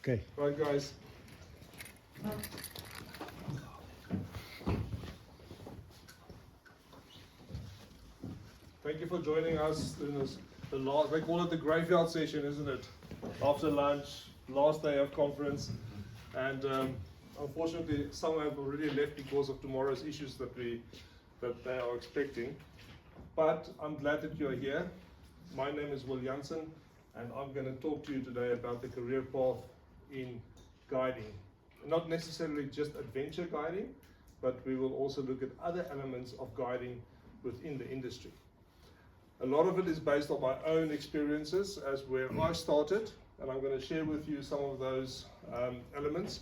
Okay. Right, guys. Thank you for joining us in this, the last, they call it the graveyard session, isn't it? After lunch, last day of conference, and unfortunately some have already left because of tomorrow's issues that they are expecting. But I'm glad that you're here. My name is Will Jansen, and I'm going to talk to you today about the career path in guiding. Not necessarily just adventure guiding, but we will also look at other elements of guiding within the industry. A lot of it is based on my own experiences as where I started, and I'm going to share with you some of those elements.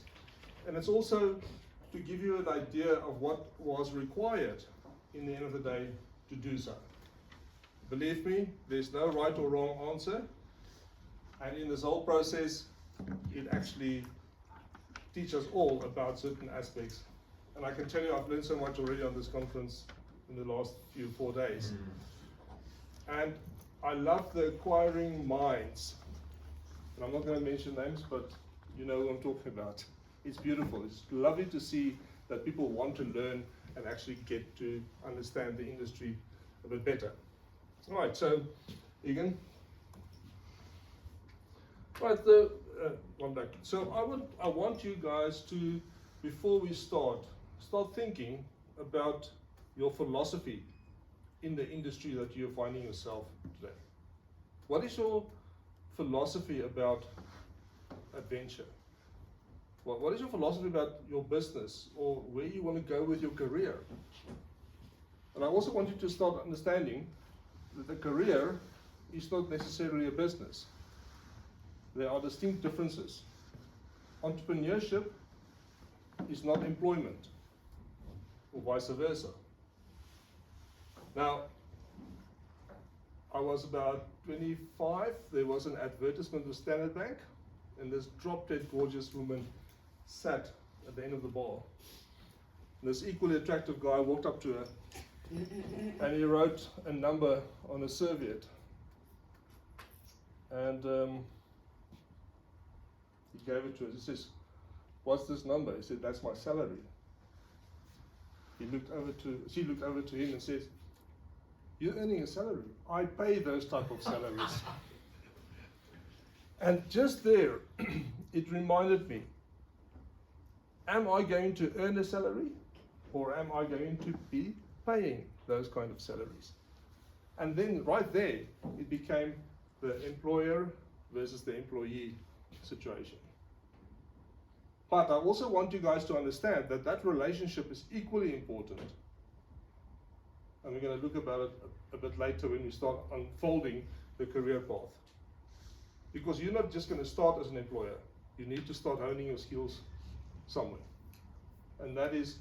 And it's also to give you an idea of what was required in the end of the day to do so. Believe me, there's no right or wrong answer, and in this whole process it actually teaches us all about certain aspects. And I can tell you I've learned so much already on this conference in the last 4 days. And I love the acquiring minds. And I'm not going to mention names, but you know who I'm talking about. It's beautiful. It's lovely to see that people want to learn and actually get to understand the industry a bit better. All right, so Egan. Right, one back. So I want you guys to, before we start thinking about your philosophy in the industry that you're finding yourself today. What is your philosophy about adventure? What is your philosophy about your business, or where you want to go with your career? And I also want you to start understanding that a career is not necessarily a business. There are distinct differences. Entrepreneurship is not employment, or vice versa. Now, I was about 25, there was an advertisement with Standard Bank, and this drop-dead gorgeous woman sat at the end of the bar. And this equally attractive guy walked up to her, and he wrote a number on a serviette. And he gave it to her. He says, "What's this number?" He said, "That's my salary." She looked over to him and said, "You're earning a salary. I pay those type of salaries." And just there, it reminded me, am I going to earn a salary, or am I going to be paying those kind of salaries? And then right there, it became the employer versus the employee situation. But I also want you guys to understand that that relationship is equally important. And we're going to look about it a bit later when we start unfolding the career path. Because you're not just going to start as an employer. You need to start honing your skills somewhere. And that is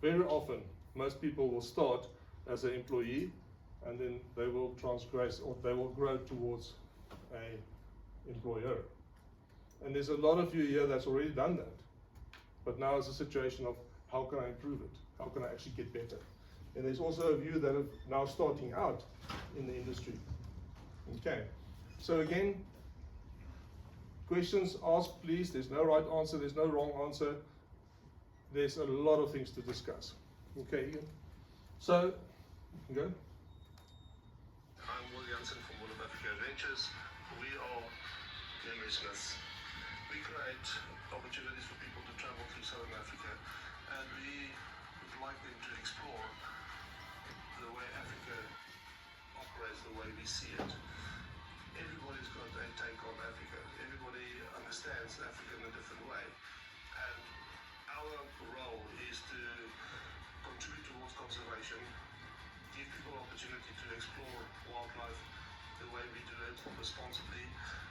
very often, most people will start as an employee, and then they will transgress, or they will grow towards an employer. And there's a lot of you here that's already done that. But now it's a situation of, how can I improve it? How can I actually get better? And there's also a view that are now starting out in the industry. Okay, so again, questions asked, please. There's no right answer, there's no wrong answer. There's a lot of things to discuss. Okay, Ian? So, you can go. I'm Will Jansen from Will of Africa Adventures. We are memory smiths. We create opportunities for people to travel through Southern Africa, and we would like them to explore the way Africa operates, the way we see it. Everybody's got a take on Africa. Everybody understands Africa in a different way. And our role is to contribute towards conservation, give people opportunity to explore wildlife the way we do it responsibly,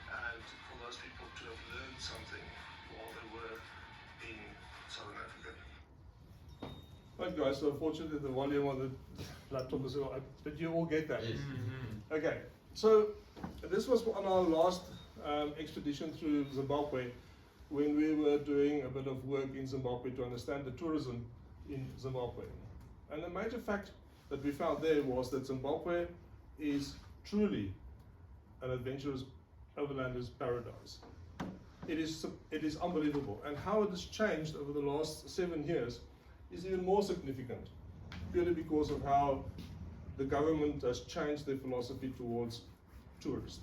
and for those people to have learned something while they were in Southern Africa. Right, guys, so unfortunately the volume on the laptop is all, but you all get that. Yes. Okay, so this was on our last expedition through Zimbabwe, when we were doing a bit of work in Zimbabwe to understand the tourism in Zimbabwe. And the major fact that we found there was that Zimbabwe is truly an adventurous overlander's paradise. it is unbelievable. And how it has changed over the last 7 years is even more significant, purely because of how the government has changed their philosophy towards tourists.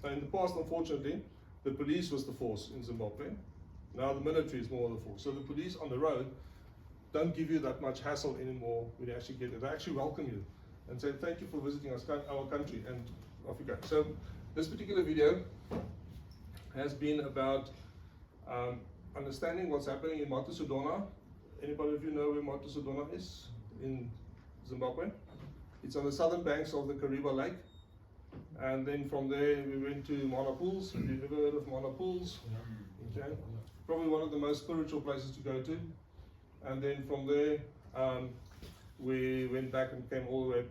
So in the past, unfortunately, the police was the force in Zimbabwe. Now the military is more the force. So the police on the road don't give you that much hassle anymore when you actually get there. They actually welcome you and say, thank you for visiting our country, and off you go. So this particular video has been about understanding what's happening in Matusudona. Anybody of you know where Matusudona is in Zimbabwe? It's on the southern banks of the Kariba Lake. And then from there we went to Mana Pools. Have you ever heard of Mana Pools? Okay. Probably one of the most spiritual places to go to. And then from there we went back and came all the way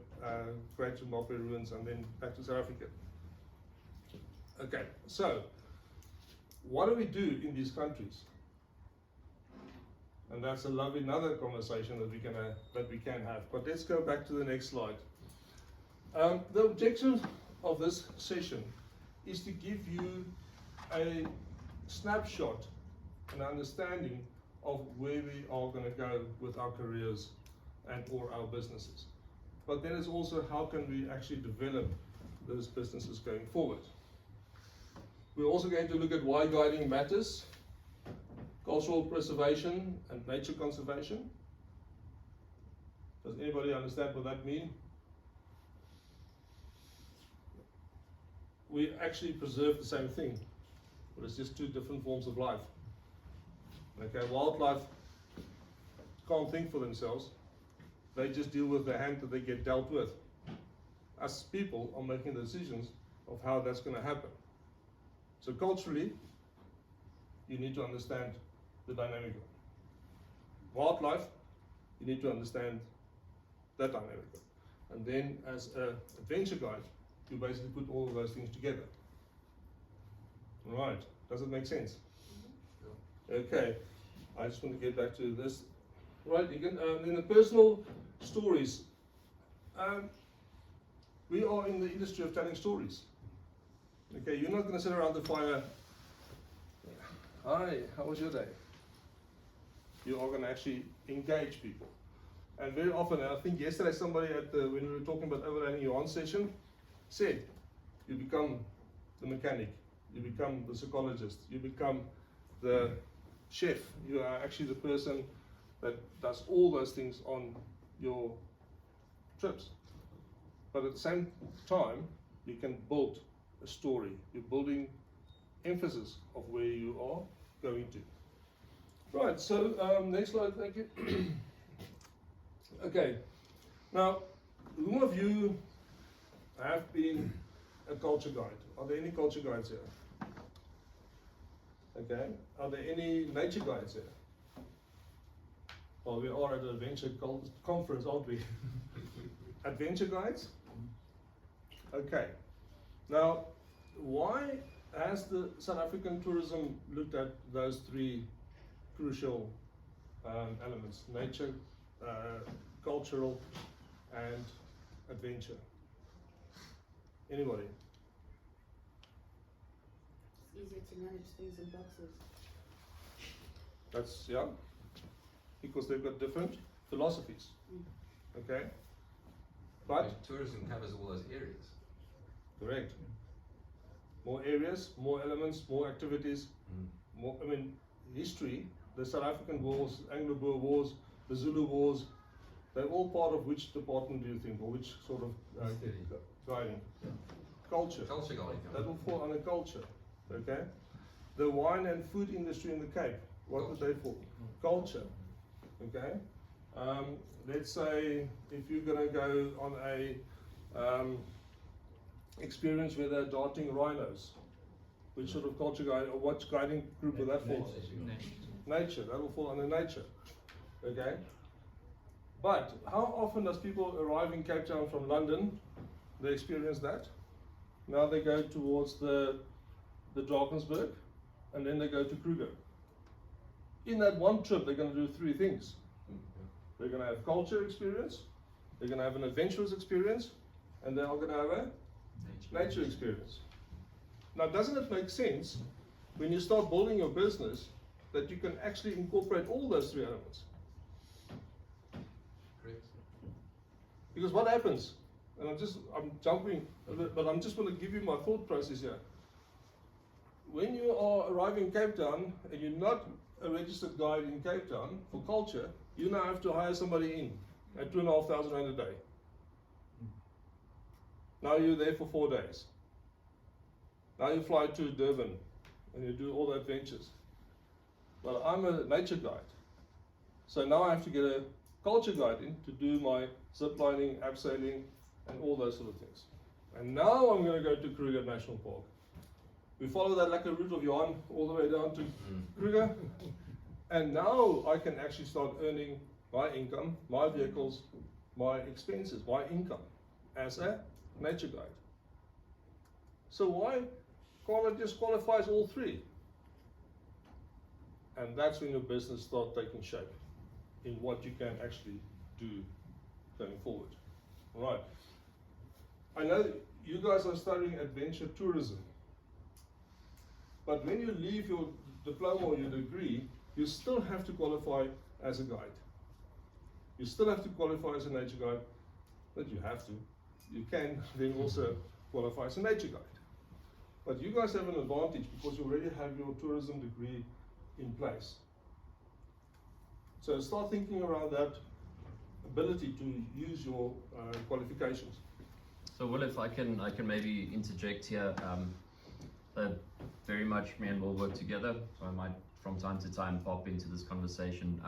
Great Zimbabwe ruins, and then back to South Africa. Okay, so what do we do in these countries? And that's another conversation that we can have. But let's go back to the next slide. The objective of this session is to give you a snapshot, an understanding of where we are going to go with our careers and or our businesses. But then it's also how can we actually develop those businesses going forward. We're also going to look at why guiding matters, cultural preservation and nature conservation. Does anybody understand what that means? We actually preserve the same thing, but it's just two different forms of life. Okay, wildlife can't think for themselves. They just deal with the hand that they get dealt with. Us people are making the decisions of how that's going to happen. So culturally, you need to understand the dynamic. Wildlife, you need to understand that dynamic. And then as an adventure guide, you basically put all of those things together. Right, does it make sense? Okay, I just want to get back to this. Right, in the personal stories, we are in the industry of telling stories. Okay, you're not going to sit around the fire, hi, how was your day? You are going to actually engage people. And very often, and I think yesterday somebody when we were talking about overlanding your own session, said, you become the mechanic, you become the psychologist, you become the chef, you are actually the person that does all those things on your trips. But at the same time, you can build a story. You're building emphasis of where you are going to. Right, so next slide, thank you. Okay, now, whom of you have been a culture guide? Are there any culture guides here? Okay, are there any nature guides here? Well, we are at an adventure conference, aren't we? Adventure guides? Okay, now why has the South African tourism looked at those three crucial elements: nature, cultural, and adventure? Anybody? It's easier to manage things in boxes. That's, yeah, because they've got different philosophies. Okay? But tourism covers all those areas. correct. More areas, more elements, more activities, more, I mean, history, the South African wars, Anglo-Boer wars, the Zulu wars, they're all part of which department do you think, or which sort of guiding? Culture. Culture guiding. That will fall under culture, okay? The wine and food industry in the Cape, what would they fall? Culture, okay? Let's say if you're going to go on a experience where they're darting rhinos, which sort of culture guide, or what guiding group will that fall under? Nature, that will fall under nature, okay? But how often does people arrive in Cape Town from London, they experience that? Now they go towards the Drakensberg, and then they go to Kruger. In that one trip, they're going to do three things. They're going to have culture experience, they're going to have an adventurous experience, and they are going to have a nature experience. Now, doesn't it make sense when you start building your business, that you can actually incorporate all those three elements. Great. Because what happens, and I'm jumping a bit, but I'm just going to give you my thought process here. When you are arriving in Cape Town and you're not a registered guide in Cape Town for culture, you now have to hire somebody in at 2,500 rand a day. Now you're there for 4 days. Now you fly to Durban and you do all the adventures. Well, I'm a nature guide. So now I have to get a culture guide in to do my ziplining, abseiling, and all those sort of things. And now I'm going to go to Kruger National Park. We follow that lekker route of Johan all the way down to Kruger. And now I can actually start earning my income, my vehicles, my expenses, my income as a nature guide. So why can't I just qualify as all three? And that's when your business starts taking shape in what you can actually do going forward. All right. I know you guys are studying adventure tourism, but when you leave your diploma or your degree, you still have to qualify as a guide. You still have to qualify as a nature guide, but you have to. You can then also qualify as a nature guide. But you guys have an advantage because you already have your tourism degree in place. So start thinking around that ability to use your qualifications. So Will, if I can maybe interject here. Very much me and Will work together, so I might from time to time pop into this conversation.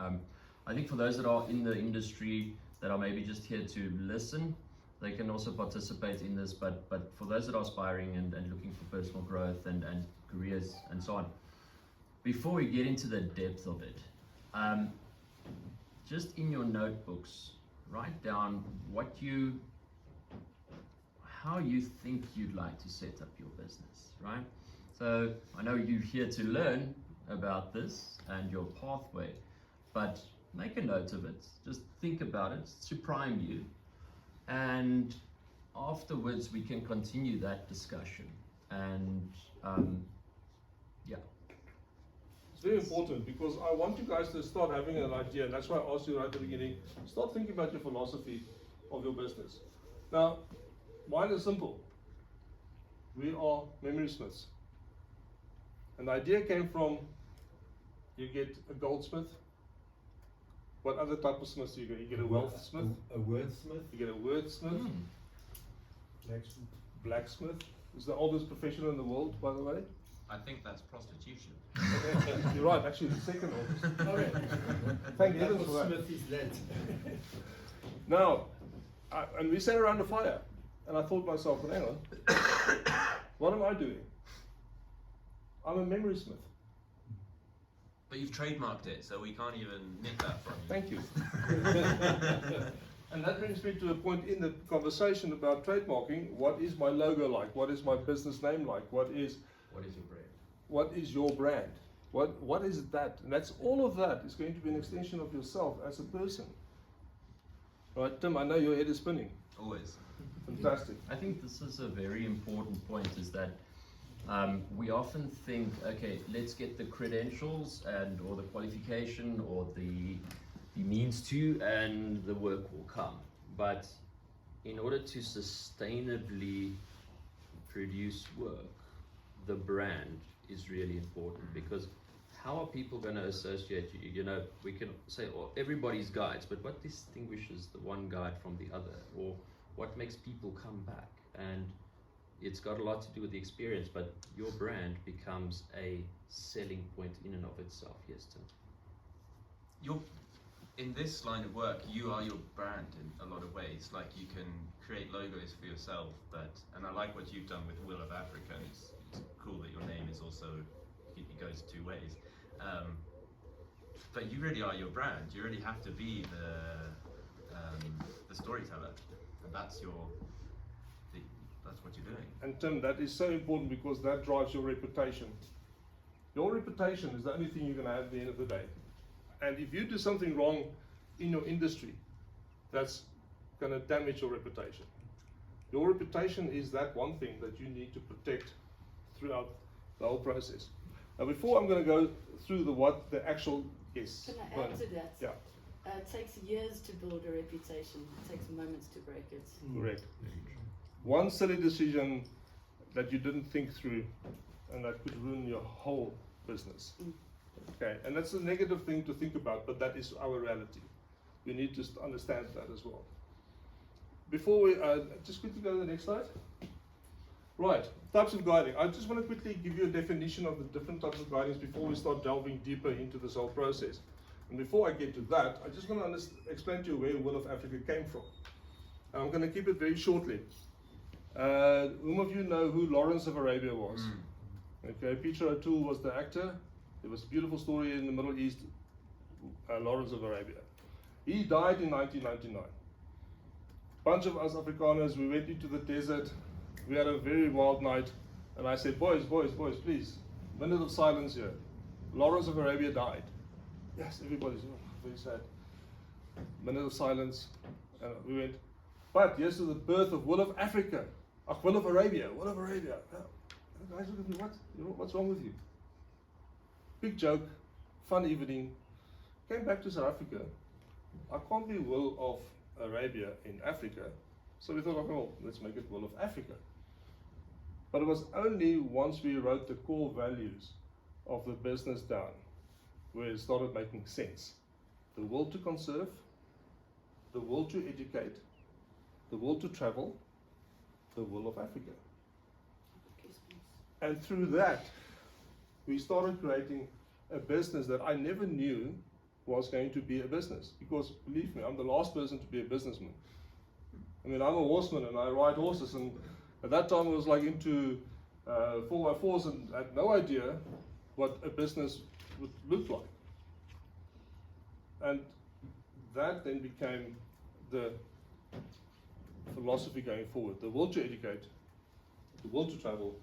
I think for those that are in the industry that are maybe just here to listen, they can also participate in this, but for those that are aspiring and looking for personal growth and careers and so on, before we get into the depth of it, just in your notebooks, write down how you think you'd like to set up your business, right? So I know you're here to learn about this and your pathway, but make a note of it. Just think about it to prime you, and afterwards we can continue that discussion. And yeah. It's very important because I want you guys to start having an idea, and that's why I asked you right at the beginning, start thinking about your philosophy of your business. Now, mine is simple. We are memory smiths. And the idea came from, you get a goldsmith. What other type of smith do you get? You get a wealthsmith. A wordsmith. You get a wordsmith. Blacksmith. Blacksmith is the oldest profession in the world, by the way. I think that's prostitution. You're right, actually the second oldest. Okay. Thank heavens for that. Smith is that. Now, and we sat around the fire, and I thought to myself, well, hang on, what am I doing? I'm a memory smith. But you've trademarked it, so we can't even nick that from you. Thank you. And that brings me to a point in the conversation about trademarking. What is my logo like? What is my business name like? What is What is your brand? What is your brand? What is that? And that's all of that is going to be an extension of yourself as a person. Right, Tim, I know your head is spinning. Always. Fantastic. I think this is a very important point, is that we often think, okay, let's get the credentials or the qualification or the means to, and the work will come. But in order to sustainably produce work, the brand is really important, because how are people going to associate you? You know, we can say, oh, everybody's guides, but what distinguishes the one guide from the other, or what makes people come back? And it's got a lot to do with the experience, but your brand becomes a selling point in and of itself. Yes, Tim? In this line of work, you are your brand in a lot of ways. Like, you can create logos for yourself, and I like what you've done with Will of Africa, and it's cool that your name is also, it goes two ways. But you really are your brand. You really have to be the storyteller, and that's what you're doing. And Tim, that is so important because that drives your reputation. Your reputation is the only thing you're going to have at the end of the day. And if you do something wrong in your industry, that's going to damage your reputation. Your reputation is that one thing that you need to protect throughout the whole process. Before I'm going to go through the actual is. Can I add to that? Yeah, It takes years to build a reputation. It takes moments to break it. correct. One silly decision that you didn't think through, and that could ruin your whole business. Okay, and that's a negative thing to think about, but that is our reality. We need to understand that as well. Before we, just quickly go to the next slide. Right, types of guiding. I just want to quickly give you a definition of the different types of guidings before we start delving deeper into this whole process. And before I get to that, I just want to explain to you where Will of Africa came from. And I'm going to keep it very shortly. Whom of you know who Lawrence of Arabia was? Okay, Peter O'Toole was the actor. There was a beautiful story in the Middle East, Lawrence of Arabia. He died in 1999. Bunch of us Afrikaners, we went into the desert. We had a very wild night, and I said, boys, please, minute of silence here. Lawrence of Arabia died. Yes, everybody's very sad. Minute of silence, and we went, but yes, to the birth of Will of Africa. Will of Arabia, Will of Arabia. The guys look at me, what? What's wrong with you? Big joke, fun evening. Came back to South Africa. I can't be Will of Arabia in Africa. So we thought, okay, well, let's make it Will of Africa. But it was only once we wrote the core values of the business down where it started making sense. The will to conserve, the will to educate, the will to travel, the will of Africa. And through that, we started creating a business that I never knew was going to be a business. Because believe me, I'm the last person to be a businessman. I mean, I'm a horseman and I ride horses, and at that time I was like into 4x4s and had no idea what a business would look like. And that then became the philosophy going forward. The will to educate, the will to travel,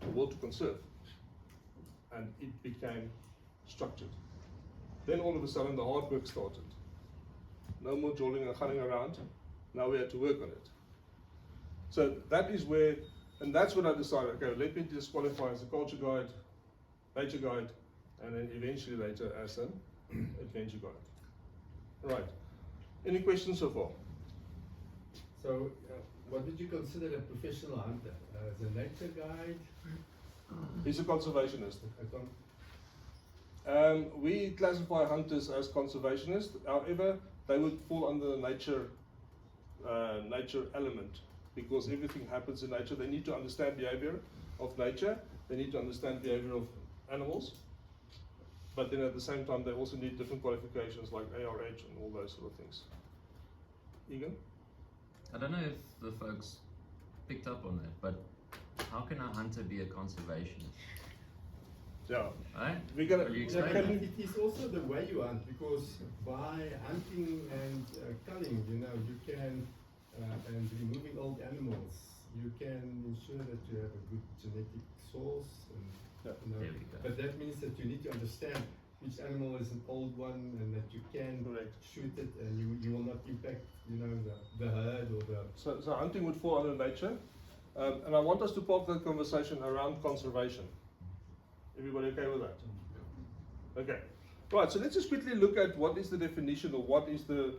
the will to conserve. And it became structured. Then all of a sudden the hard work started. No more jolling and hunting around. Now we had to work on it. So that is where, and that's when I decided, okay, let me just qualify as a culture guide, nature guide, and then eventually later as an adventure guide. Right. Any questions so far? So, what would you consider a professional hunter? As a nature guide? He's a conservationist. A con- We classify hunters as conservationists. However, they would fall under the nature element, because everything happens in nature. They need to understand behavior of nature. They need to understand behavior of animals. But then at the same time, they also need different qualifications like ARH and all those sort of things. Egan? I don't know if the folks picked up on that, but how can a hunter be a conservationist? Yeah. Right? We're gonna. Will you Yeah, explain but that? it is also the way you hunt, because by hunting and culling, you can, and removing old animals, you can ensure that you have a good genetic source. And, Yeah. There we go. But that means that you need to understand which animal is an old one, and that you can Correct. shoot it, and you will not impact, the herd or the. So hunting would fall under nature. And I want us to park the conversation around conservation. Everybody okay with that? Okay. Right, so let's just quickly look at what is the definition, or what is the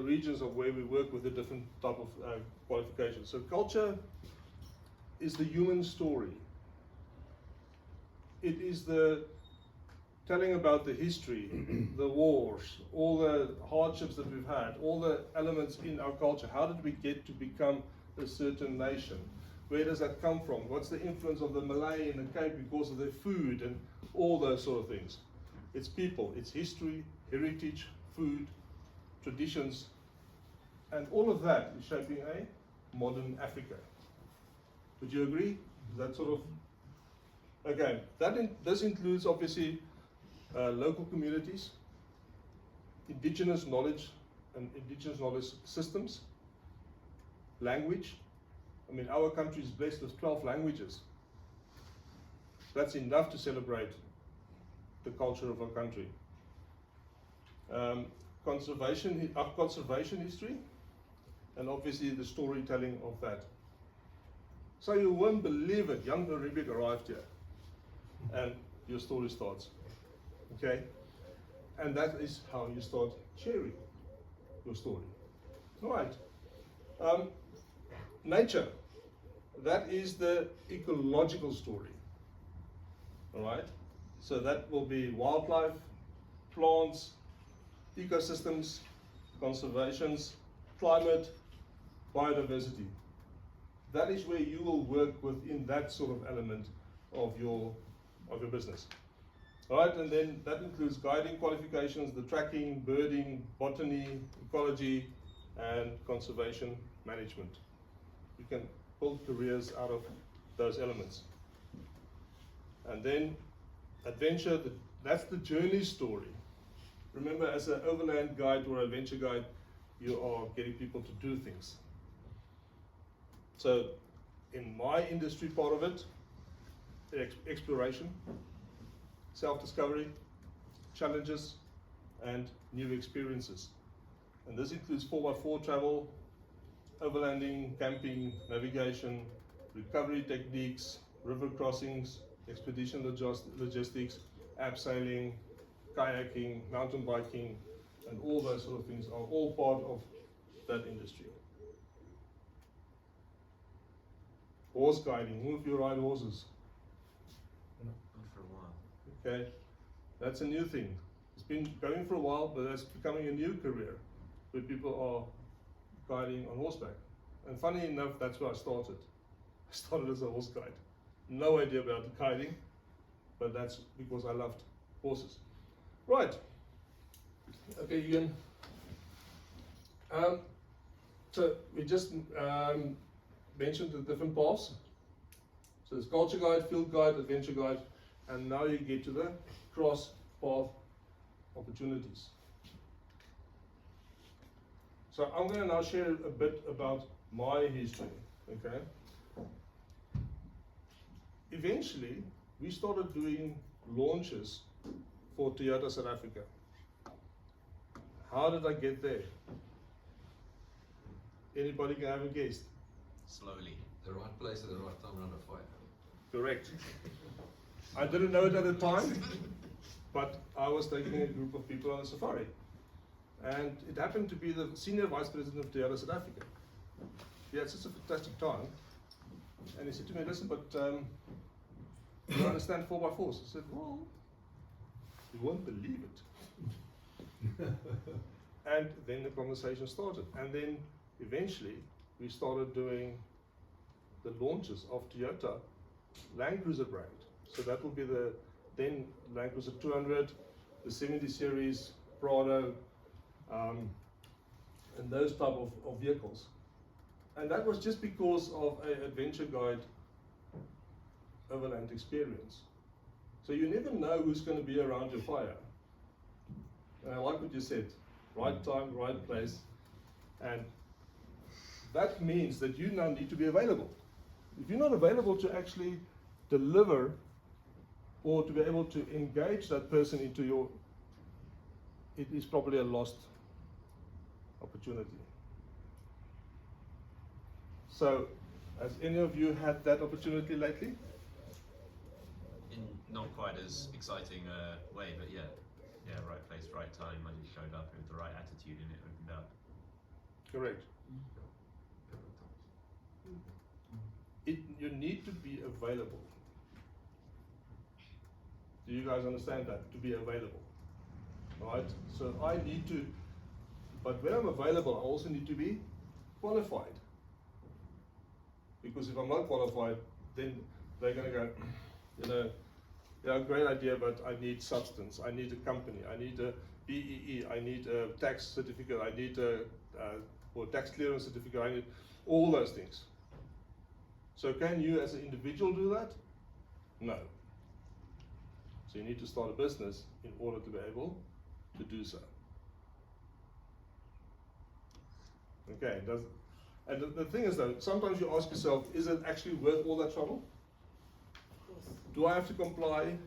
regions of where we work with the different type of qualifications. So culture is the human story. It is the telling about the history, the wars, all the hardships that we've had, all the elements in our culture. How did we get to become a certain nation? Where does that come from? What's the influence of the Malay in the Cape because of their food and all those sort of things? It's people, it's history, heritage, food, traditions, and all of that is shaping a modern Africa. Would you agree? Is that sort of... Okay, this includes obviously local communities, indigenous knowledge and indigenous knowledge systems, language. I mean, our country is blessed with 12 languages. That's enough to celebrate the culture of our country. Conservation history, and obviously the storytelling of that. So you won't believe it, young Rubik arrived here. And your story starts. Okay? And that is how you start sharing your story. Alright. Nature. That is the ecological story. Alright? So that will be wildlife, plants, ecosystems, conservations, climate, biodiversity. That is where you will work within that sort of element of your business. Alright, and then that includes guiding qualifications, the tracking, birding, botany, ecology, and conservation management. You can build careers out of those elements. And then adventure, that's the journey story. Remember, as an overland guide or adventure guide, you are getting people to do things. So in my industry part of it, exploration, self-discovery, challenges, and new experiences. And this includes 4x4 travel, overlanding, camping, navigation, recovery techniques, river crossings, expedition logistics, abseiling, kayaking, mountain biking, and all those sort of things are all part of that industry. Horse guiding, who of you ride horses? Not for a while. Okay, that's a new thing. It's been going for a while, but that's becoming a new career where people are guiding on horseback. And funny enough, that's where I started. I started as a horse guide. No idea about the guiding, but that's because I loved horses. Right. Okay, Ian. So we just mentioned the different paths. So there's culture guide, field guide, adventure guide, and now you get to the cross path opportunities. So I'm going to now share a bit about my history. Okay. Eventually, we started doing launches for Toyota South Africa. How did I get there? Anybody can have a guess? Slowly. The right place at the right time around a fire. Correct. I didn't know it at the time, but I was taking a group of people on a safari. And it happened to be the senior vice president of Toyota South Africa. He had such a fantastic time. And he said to me, listen, but you understand 4x4s? I said, well, you won't believe it. And then the conversation started. And then eventually we started doing the launches of Toyota Land Cruiser brand. So that will be the then Land Cruiser 200, the 70 series, Prado, and those type of vehicles. And that was just because of an adventure guide overland experience. So you never know who's going to be around your fire. And I like what you said, right time, right place. And that means that you now need to be available. If you're not available to actually deliver or to be able to engage that person into your, it is probably a lost opportunity. So, has any of you had that opportunity lately? In not quite as exciting a way, but yeah, right place, right time. I just showed up with the right attitude and it opened up. Correct. You need to be available. Do you guys understand that? To be available. Right? So I need to, but when I'm available, I also need to be qualified. Because if I'm not qualified, then they're going to go, you know, yeah, great idea, but I need substance. I need a company. I need a BEE. I need a tax certificate. I need a or tax clearance certificate. I need all those things. So can you as an individual do that? No. So you need to start a business in order to be able to do so. Okay, and the thing is though, sometimes you ask yourself, is it actually worth all that trouble? Of course. Do I have to comply?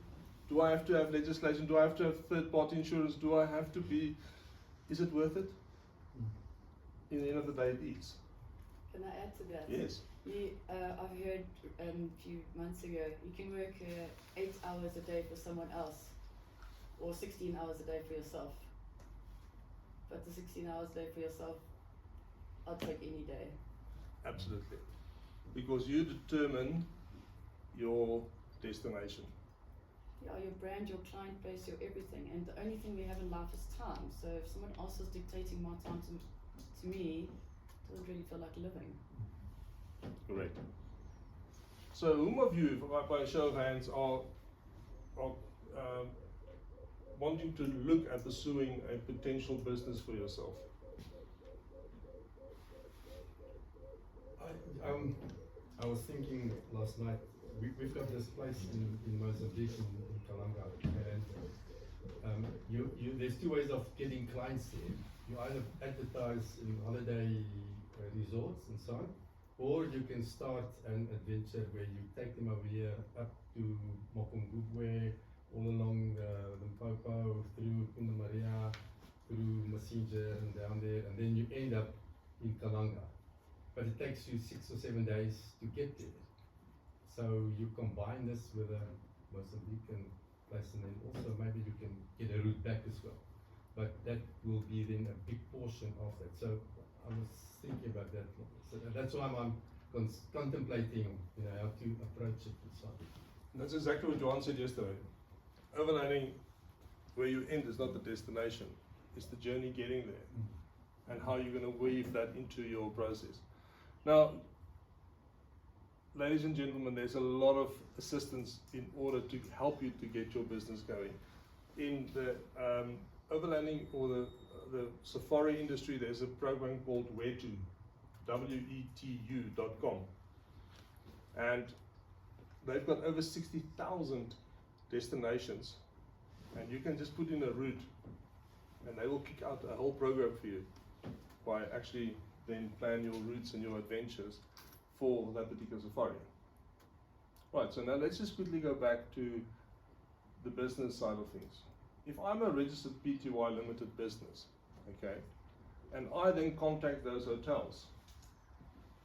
Do I have to have legislation? Do I have to have third-party insurance? Do I have to be, is it worth it? In the end of the day, it is. Can I add to that? Yes, I've heard a few months ago, you can work 8 hours a day for someone else, or 16 hours a day for yourself. But the 16 hours a day for yourself, I'll take any day. Absolutely. Because you determine your destination. Yeah, your brand, your client base, your everything. And the only thing we have in life is time. So if someone else is dictating my time to me, it doesn't really feel like living. Correct. So, whom of you, by a show of hands, are wanting to look at pursuing a potential business for yourself? I was thinking last night, we've got this place in Mozambique, in Kalanga, and there's two ways of getting clients there. You either advertise in holiday resorts and so on, or you can start an adventure where you take them over here up to Mokongubwe, all along the Limpopo, through Kunda Maria, through Masinja and down there, and then you end up in Kalanga. But it takes you 6 or 7 days to get there. So you combine this with a Mozambican place, and then also maybe you can get a route back as well. But that will be then a big portion of that. So I was thinking about that. So that's why I'm contemplating, how to approach it and so on. That's exactly what Johan said yesterday. Overlanding, where you end is not the destination, it's the journey getting there, and how you're going to weave that into your process. Now, ladies and gentlemen, there's a lot of assistance in order to help you to get your business going. In the overlanding or the safari industry, there's a program called Wetu, wetu.com, and they've got over 60,000 destinations, and you can just put in a route, and they will kick out a whole program for you by actually then plan your routes and your adventures for that particular safari. Right, so now let's just quickly go back to the business side of things. If I'm a registered PTY limited business, okay, and I then contact those hotels,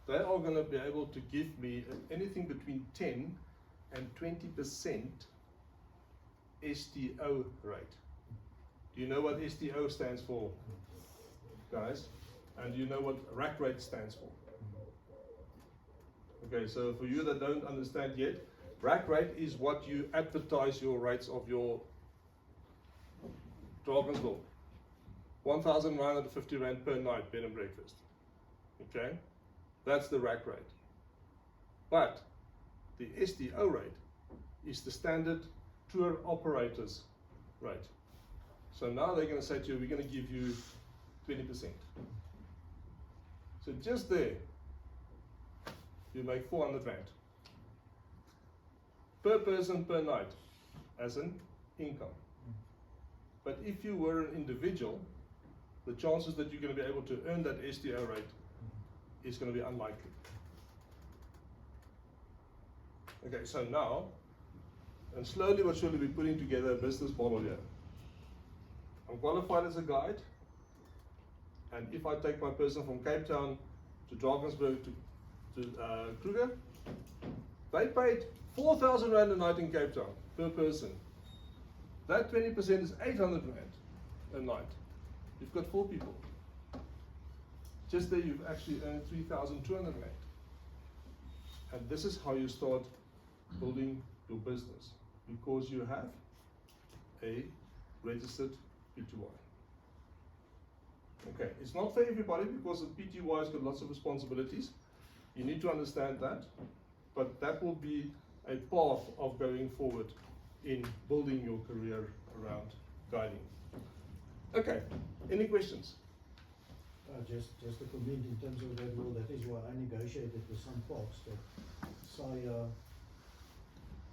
they are going to be able to give me anything between 10 and 20% STO rate. Do you know what STO stands for, guys? And do you know what rack rate stands for? Okay, so for you that don't understand yet, rack rate is what you advertise your rates of your Drakensberg. 1,950 Rand per night, bed and breakfast. Okay, that's the rack rate. But the STO rate is the standard tour operators rate. So now they're going to say to you, we're going to give you 20%. So just there, you make 400 Rand per person per night as an income. But if you were an individual, the chances that you're going to be able to earn that STO rate is going to be unlikely. Okay, so now, and slowly but surely we're putting together a business model here. I'm qualified as a guide, and if I take my person from Cape Town to Drakensberg to Kruger, they paid 4,000 Rand a night in Cape Town per person. That 20% is 800 Rand a night. You've got 4 people. Just there you've actually earned 3,200 Rand. And this is how you start building your business, because you have a registered PTY. Okay, it's not for everybody because the PTY has got lots of responsibilities. You need to understand that, but that will be a path of going forward in building your career around guiding. Okay, any questions? Just a comment in terms of that rule. That is why I negotiated with some parks that SAIA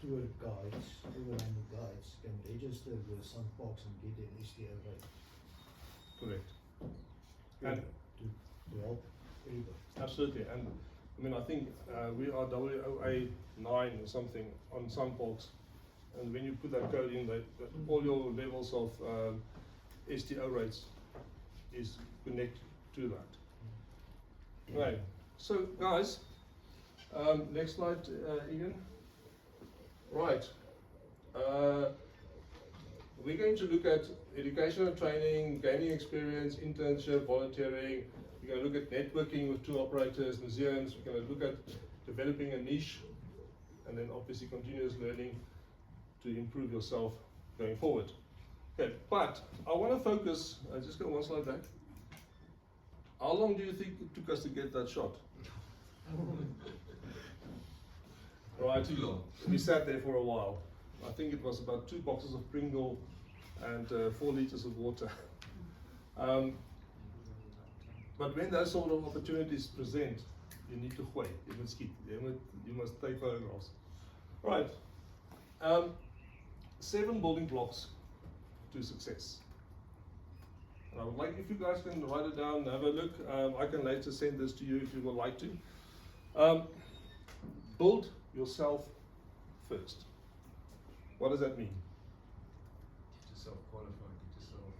tour guides, overlanding guides, can register with some parks and get an STO rate. Correct. And to help everybody. Absolutely, and I mean I think we are WOA 9 or something on some parks, and when you put that code in, all your levels of STO rates is connected to that. Right. So guys, Next slide, Ian. Right. We're going to look at education and training, gaining experience, internship, volunteering. We're going to look at networking with tour operators, museums. We're going to look at developing a niche, and then obviously continuous learning to improve yourself going forward. Okay, but I want to focus, I just go one slide back. How long do you think it took us to get that shot? Right, Too long. we sat there for a while. I think it was about 2 boxes of Pringle and 4 liters of water. But when those sort of opportunities present, you need to gooi, you must skiet, you must take photographs. Right, 7 building blocks to success. I would like if you guys can write it down, have a look. I can later send this to you if you would like to. Build yourself first. What does that mean? Get yourself qualified, get yourself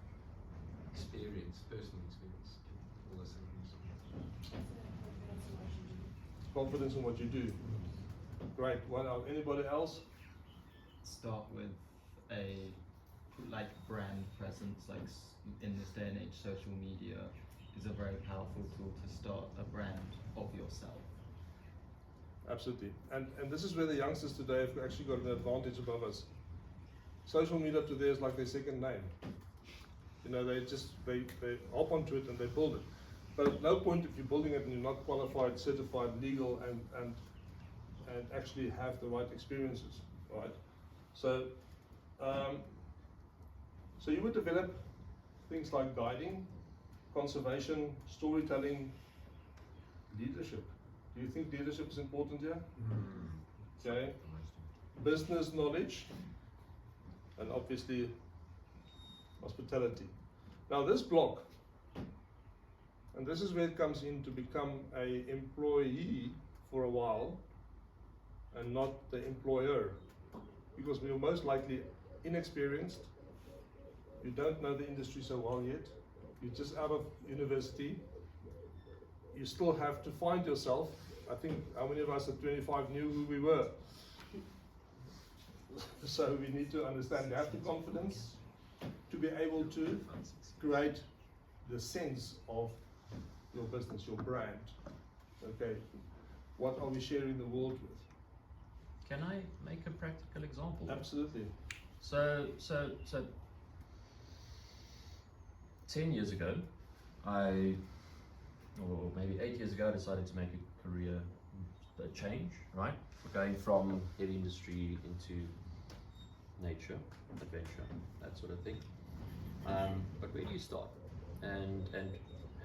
experience, personal experience, all those things. Confidence in what you do. Great. What else? Anybody else? Start with a brand presence. In this day and age, social media is a very powerful tool to start a brand of yourself. Absolutely. And this is where the youngsters today have actually got an advantage above us. Social media today is like their second name. You know, they hop onto it and they build it. But at no point if you're building it and you're not qualified, certified, legal, and actually have the right experiences, right? So, so you would develop things like guiding, conservation, storytelling, leadership. Do you think leadership is important here? Okay. Business knowledge, and obviously hospitality. Now this block, and this is where it comes in to become an employee for a while and not the employer, because we are most likely inexperienced. You don't know the industry so well yet. You're just out of university. You still have to find yourself. I think how many of us at 25 knew who we were? So we need to understand, have the confidence to be able to create the sense of your business, your brand. Okay, what are we sharing the world with? Can I make a practical example? Absolutely. So 10 years ago, or maybe 8 years ago, I decided to make a career change, right? Going from heavy industry into nature, adventure, that sort of thing. But where do you start? And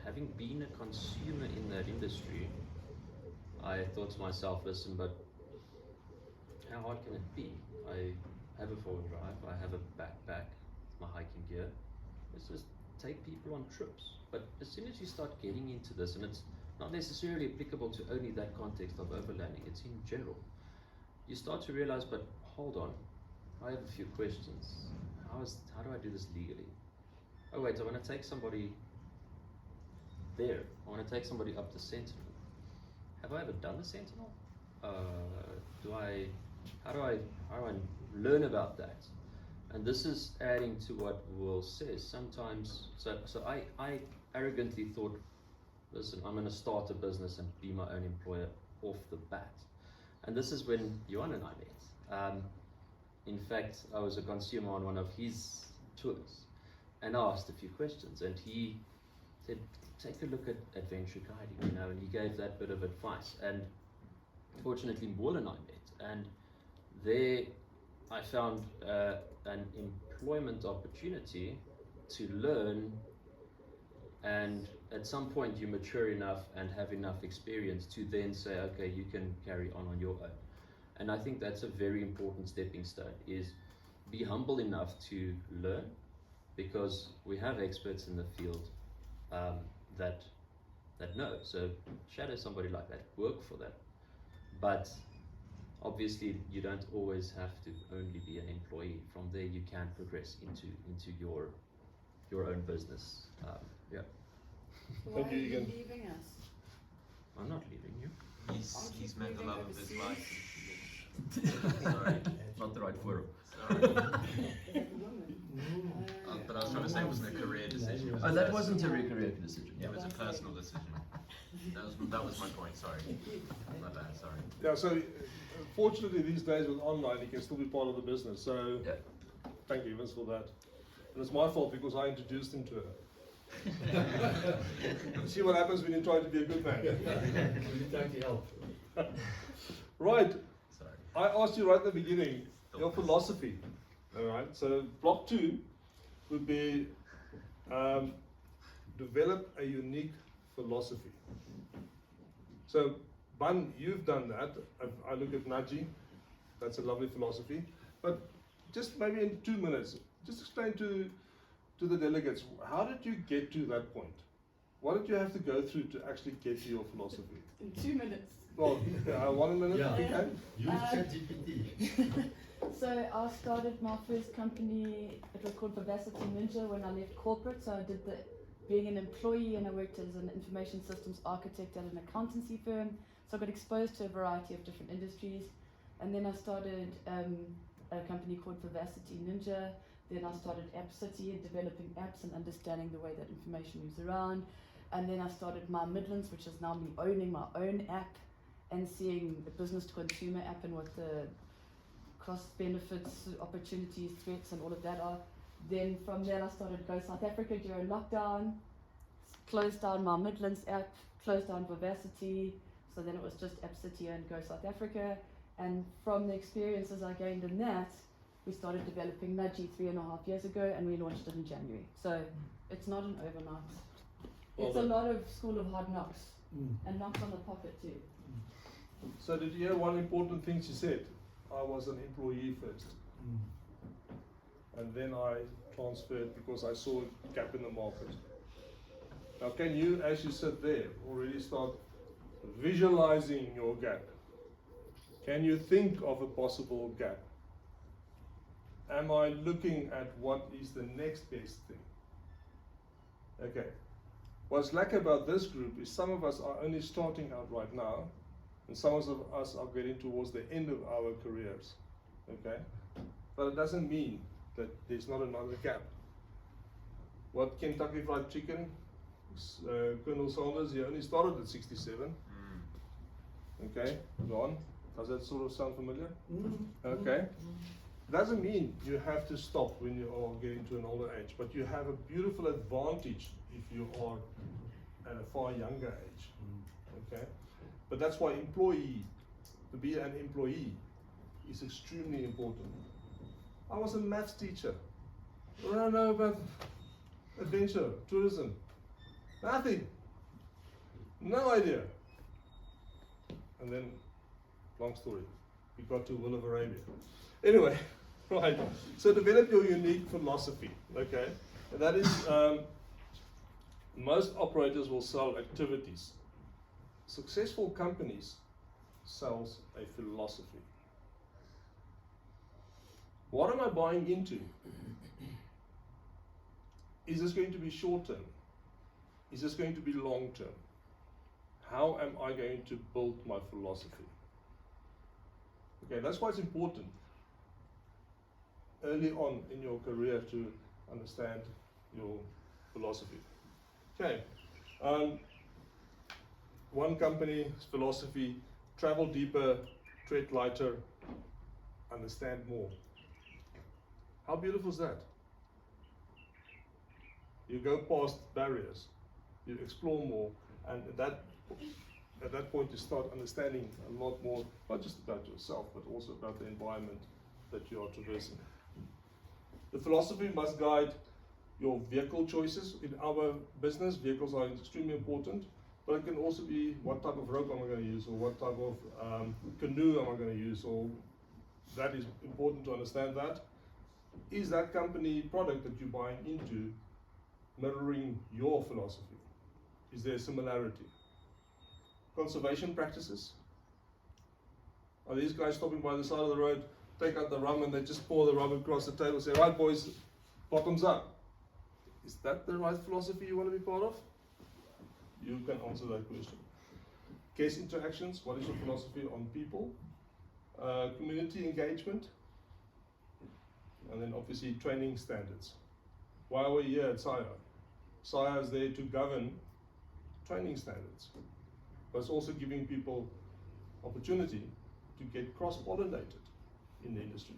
having been a consumer in that industry, I thought to myself, listen, but how hard can it be? I have a 4-wheel drive, I have a backpack, my hiking gear. Let's just take people on trips. But as soon as you start getting into this, and it's not necessarily applicable to only that context of overlanding, it's in general, you start to realize, but hold on, I have a few questions. How do I do this legally? Oh wait, I want to take somebody there. I want to take somebody up the Sentinel. Have I ever done the Sentinel? How do I learn about that? And this is adding to what Will says. Sometimes, so I arrogantly thought, listen, I'm going to start a business and be my own employer off the bat. And this is when Johan and I met. In fact, I was a consumer on one of his tours, and I asked a few questions, and he said, take a look at adventure guiding, you know, and he gave that bit of advice. And fortunately, Will and I met, and there I found an employment opportunity to learn, and at some point you mature enough and have enough experience to then say, okay, you can carry on your own. And I think that's a very important stepping stone, is be humble enough to learn, because we have experts in the field that know. So shadow somebody like that, work for them. But obviously you don't always have to only be an employee. From there you can progress into your own business. Yeah. Why Thank you are you again. leaving us? I'm not leaving you. He's made the love of his life. Sorry, not the right forum. Sorry. Is that a woman? But I was trying to say it wasn't a career decision. It was Oh, a that personal- wasn't a career decision. Yeah. It was a personal decision. That was my point. Sorry. My bad. Sorry. Yeah, so fortunately these days with online, you can still be part of the business. So Yeah. thank you, Vince, for that. And it's my fault because I introduced him to her. See what happens when you try to be a good man. We try to help. Right, Sorry. I asked you right at the beginning, your philosophy. Alright, so block 2 would be develop a unique philosophy. So, Ban, you've done that. I look at Naji, that's a lovely philosophy. But just maybe in 2 minutes, just explain to the delegates, how did you get to that point? What did you have to go through to actually get to your philosophy? In 2 minutes. Well, 1 minute, Yeah. okay? Use ChatGPT. So I started my first company, it was called Bonsai-SA when I left corporate. So I did being an employee, and I worked as an information systems architect at an accountancy firm. So I got exposed to a variety of different industries. And then I started a company called Bonsai-SA. Then I started App City, developing apps and understanding the way that information moves around. And then I started my Midlands, which is now me owning my own app and seeing the business to consumer app and what the cost benefits, opportunities, threats and all of that are. Then from there I started Go South Africa during lockdown, closed down my Midlands app, closed down Vivacity, so then it was just App City and Go South Africa. And from the experiences I gained in that, we started developing Naji 3.5 years ago, and we launched it in January. So it's not an overnight. It's a lot of school of hard knocks, and knocks on the pocket too. So did you hear one important thing she said? I was an employee first. And then I transferred because I saw a gap in the market. Now can you, as you sit there, already start visualizing your gap? Can you think of a possible gap? Am I looking at what is the next best thing? Okay. What's lack about this group is some of us are only starting out right now, and some of us are getting towards the end of our careers. Okay? But it doesn't mean that there's not another gap. What Kentucky Fried Chicken, Colonel Sanders, he only started at 67. Okay, go on. Does that sort of sound familiar? Okay. Doesn't mean you have to stop when you are getting to an older age, but you have a beautiful advantage if you are at a far younger age. Okay, but that's why to be an employee is extremely important. I was a maths teacher. What do I know about adventure, tourism? Nothing. No idea. And then, long story, we got to Will of Arabia. Anyway, right, so develop your unique philosophy, okay? And that is, most operators will sell activities. Successful companies sells a philosophy. What am I buying into? Is this going to be short term? Is this going to be long term? How am I going to build my philosophy? Okay, that's why it's important early on in your career to understand your philosophy. Okay, one company's philosophy: travel deeper, tread lighter, understand more. How beautiful is that? You go past barriers, you explore more, and at that point you start understanding a lot more, not just about yourself, but also about the environment that you are traversing. The philosophy must guide your vehicle choices. In our business, vehicles are extremely important, but it can also be what type of rope am I going to use, or what type of canoe am I going to use, or that is important to understand that. Is that company product that you're buying into mirroring your philosophy? Is there a similarity? Conservation practices. Are these guys stopping by the side of the road, take out the rum and they just pour the rum across the table and say, right boys, bottoms up? Is that the right philosophy you want to be part of? You can answer that question. guest interactions, what is your philosophy on people, community engagement, and then obviously training standards. Why are we here at SAIA? SAIA is there to govern training standards, but it's also giving people opportunity to get cross-pollinated in the industry.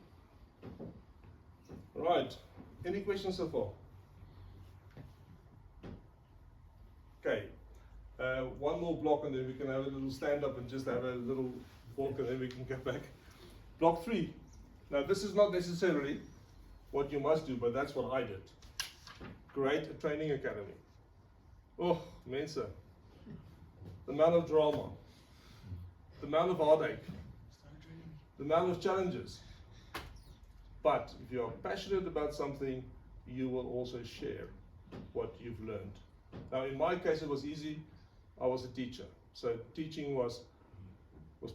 Right, any questions so far? Okay, one more block and then we can have a little stand up and just have a little walk and then we can get back. Block 3. Now this is not necessarily what you must do, but that's what I did. Create a training academy. Oh, Mensa. The amount of drama, the amount of heartache, the amount of challenges. But if you are passionate about something, you will also share what you've learned. Now in my case it was easy, I was a teacher. So teaching was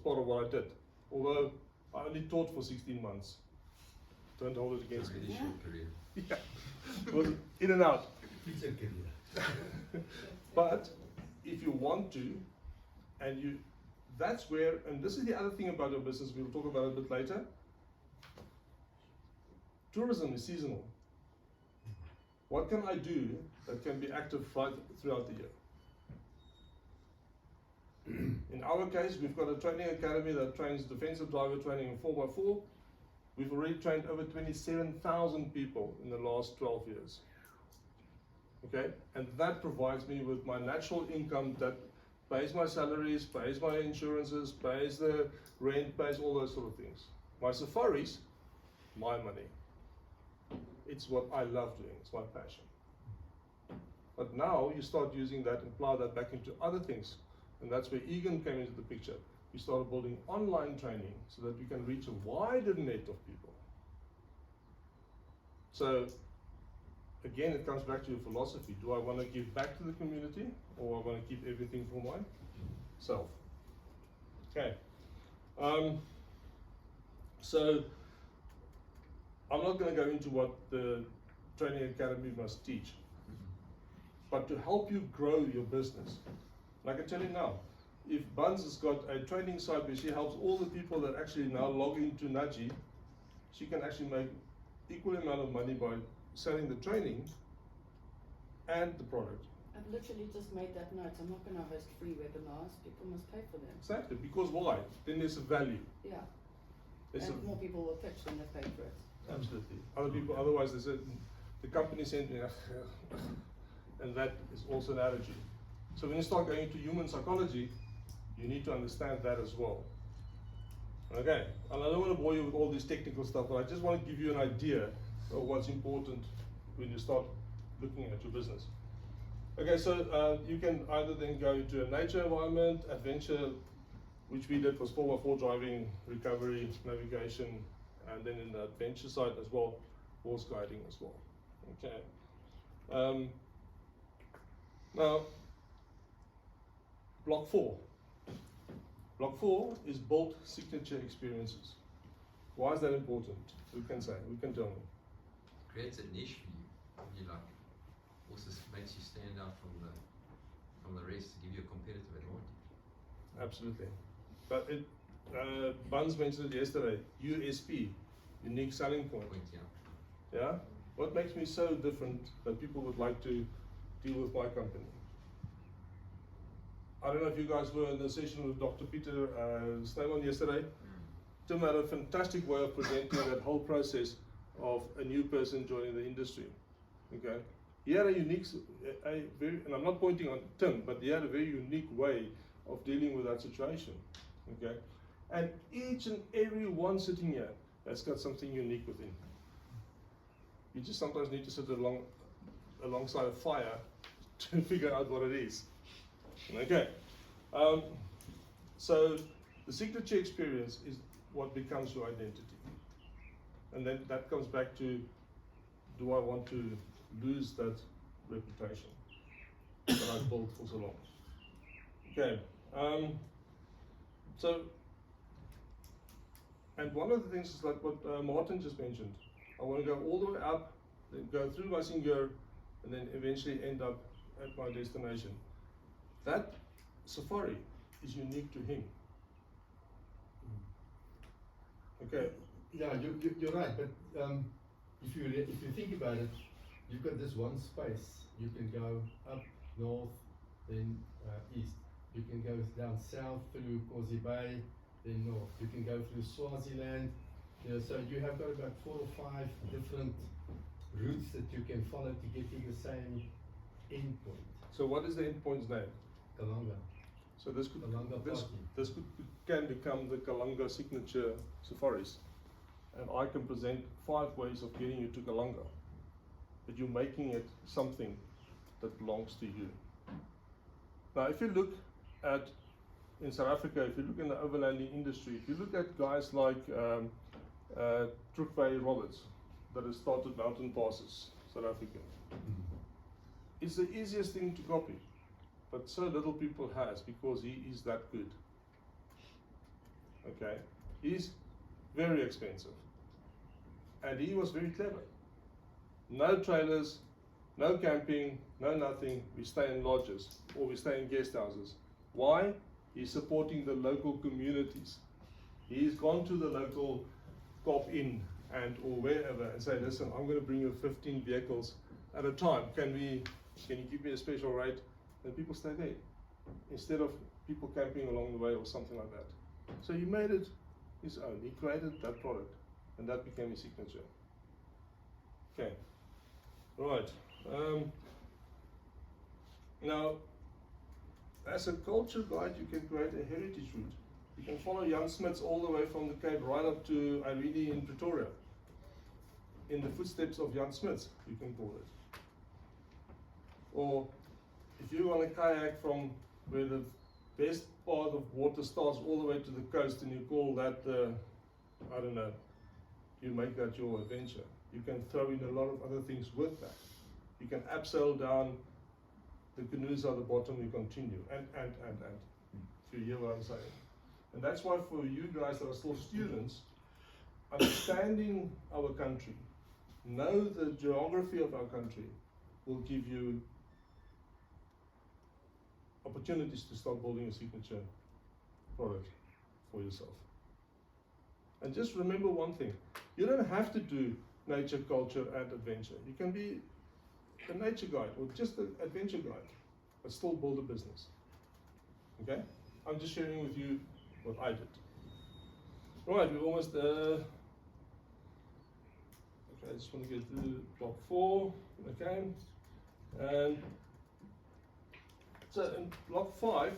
part of what I did. Although I only taught for 16 months. Don't hold it against me. Really short career. Yeah, it was in and out. Teacher career. But if you want to, and that's where, and this is the other thing about your business, we'll talk about it a bit later. Tourism is seasonal. What can I do that can be active right throughout the year? In our case, we've got a training academy that trains defensive driver training in 4x4. We've already trained over 27,000 people in the last 12 years. Okay, and that provides me with my natural income that pays my salaries, pays my insurances, pays the rent, pays all those sort of things. My safaris, my money. It's what I love doing, it's my passion. But now you start using that and plow that back into other things. And that's where Egan came into the picture. We started building online training so that we can reach a wider net of people. So again, it comes back to your philosophy. Do I want to give back to the community or I want to keep everything for myself? Okay. So I'm not going to go into what the training academy must teach, but to help you grow your business. And I can tell you now, if Buns has got a training site where she helps all the people that actually now log into Naji, she can actually make equal amount of money by selling the training and the product. I've literally just made that note. I'm not going to host free webinars. People must pay for them. Exactly, because why? Then there's a value. Yeah. There's And more people will pitch when they pay for it. Absolutely. Other people, otherwise there's the company sent me, and that is also an allergy. So when you start going into human psychology, you need to understand that as well. Okay, and I don't want to bore you with all this technical stuff, but I just want to give you an idea of what's important when you start looking at your business. Okay, so you can either then go to a nature environment, adventure, which we did was 4x4 driving, recovery, navigation, and then in the adventure side as well, horse guiding as well. Okay. Now, block 4. Block 4 is build signature experiences. Why is that important? Who can say? Who can tell me? Creates a niche for you. You like also makes you stand out from the rest to give you a competitive advantage. Absolutely. But Buns mentioned it yesterday. USP, unique selling point. Yeah. What makes me so different that people would like to deal with my company? I don't know if you guys were in the session with Dr. Peter Snyman yesterday. Tim had a fantastic way of presenting that whole process of a new person joining the industry. Okay, he had a unique, and I'm not pointing on Tim, but he had a very unique way of dealing with that situation. Okay, and each and every one sitting here has got something unique within. You just sometimes need to sit alongside a fire to figure out what it is. Okay, so the signature experience is what becomes your identity. And then that comes back to, do I want to lose that reputation that I've built for so long? Okay, so, and one of the things is like what Martin just mentioned. I want to go all the way up, then go through my singular, and then eventually end up at my destination. That safari is unique to him. Okay. Yeah, you're right, but if you think about it, you've got this one space. You can go up north, then east. You can go down south through Causey Bay, then north. You can go through Swaziland. You know, so you have got about 4 or 5 different routes that you can follow to get to the same end point. So what is the endpoint's name? Kalanga. So this could Kalanga this can become the Kalanga signature safaris, and I can present 5 ways of getting you to Kalanga, but you're making it something that belongs to you. Now, if you look at in South Africa, if you look in the overlanding industry, if you look at guys like Trukvay Roberts, that has started Mountain Passes, South Africa. It's the easiest thing to copy, but so little people has because he is that good. Okay, he's very expensive, and he was very clever. No trailers, no camping, no nothing. We stay in lodges or we stay in guest houses. Why? He's supporting the local communities. He's gone to the local Cop Inn and or wherever and say, listen, I'm going to bring you 15 vehicles at a time. Can you give me a special rate? And people stay there instead of people camping along the way or something like that. So he made it his own. He created that product, and that became his signature. Okay, right. Now, as a culture guide, you can create a heritage route. You can follow Jan Smits all the way from the Cape right up to Irene in Pretoria. In the footsteps of Jan Smits, you can call it. Or if you want to kayak from where the best part of water starts all the way to the coast, and you call that I don't know, you make that your adventure. You can throw in a lot of other things with that. You can abseil down, the canoes at the bottom, you continue, and. If you hear what I'm saying. And that's why for you guys that are still students, understanding our country, know the geography of our country, will give you opportunities to start building a signature product for yourself. And just remember one thing, you don't have to do nature, culture and adventure. You can be a nature guide or just an adventure guide, but still build a business. Okay? I'm just sharing with you what I did. Right, we're almost okay, I just want to get to block 4, okay? And so in block 5,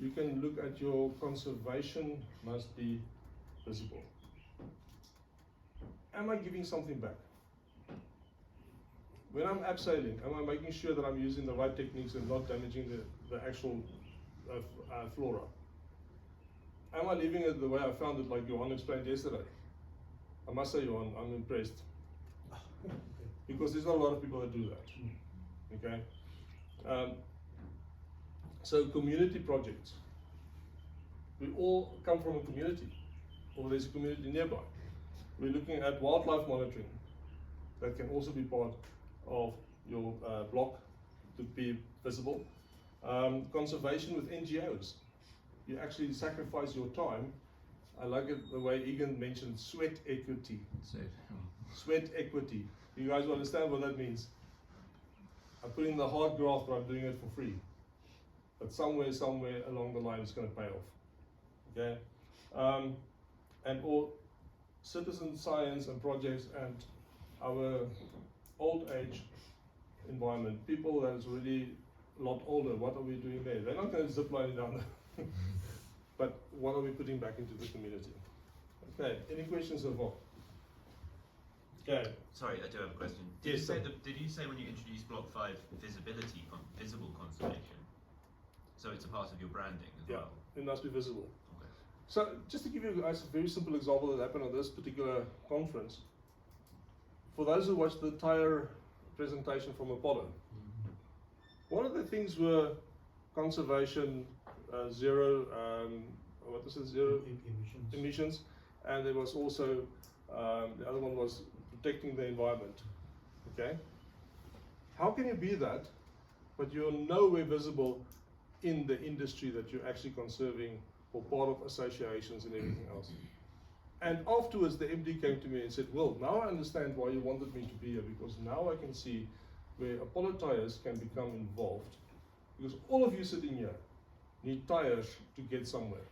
you can look at your conservation must be visible. Am I giving something back? When I'm abseiling, am I making sure that I'm using the right techniques and not damaging the actual flora? Am I leaving it the way I found it, like Johan explained yesterday? I must say, Johan, I'm impressed. Because there's not a lot of people that do that. Okay? So community projects. We all come from a community, or there's a community nearby. We're looking at wildlife monitoring. That can also be part of your block to be visible. Conservation with NGOs. You actually sacrifice your time. I like it the way Egan mentioned sweat equity. Sweat equity. You guys understand what that means? I put in the hard graft, but I'm doing it for free. But somewhere along the line, it's going to pay off. Okay? And all citizen science and projects and our old age environment, people that is already a lot older, what are we doing there? They're not going to zip line down there. But what are we putting back into the community? Okay, any questions so far? Okay. Sorry, I do have a question. Did you say when you introduced block 5 visible conservation? So it's a part of your branding as well? Yeah, it must be visible. Okay. So just to give you guys a very simple example that happened on this particular conference. For those who watched the tire presentation from Apollo, one of the things were conservation, zero emissions, and there was also the other one was protecting the environment. Okay, how can you be that, but you're nowhere visible in the industry that you're actually conserving, or part of associations and everything else. And afterwards the MD came to me and said, well, now I understand why you wanted me to be here, because now I can see where Apollo Tires can become involved, because all of you sitting here need tires to get somewhere.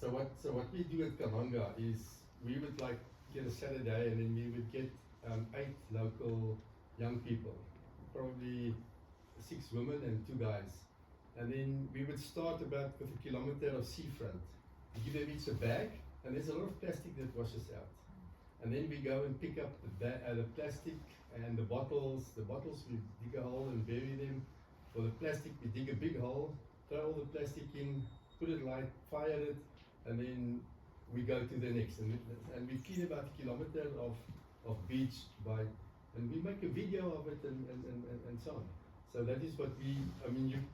So what we do at Kamanga is we would like get a Saturday, and then we would get 8 local young people, probably 6 women and 2 guys. And then we would start about with a kilometer of seafront. We give them each a bag, and there's a lot of plastic that washes out. And then we go and pick up the plastic and the bottles. The bottles we dig a hole and bury them. For the plastic we dig a big hole, throw all the plastic in, put it light, fire it, and then we go to the next. And we clean about a kilometer of beach and we make a video of it and so on. So that is what you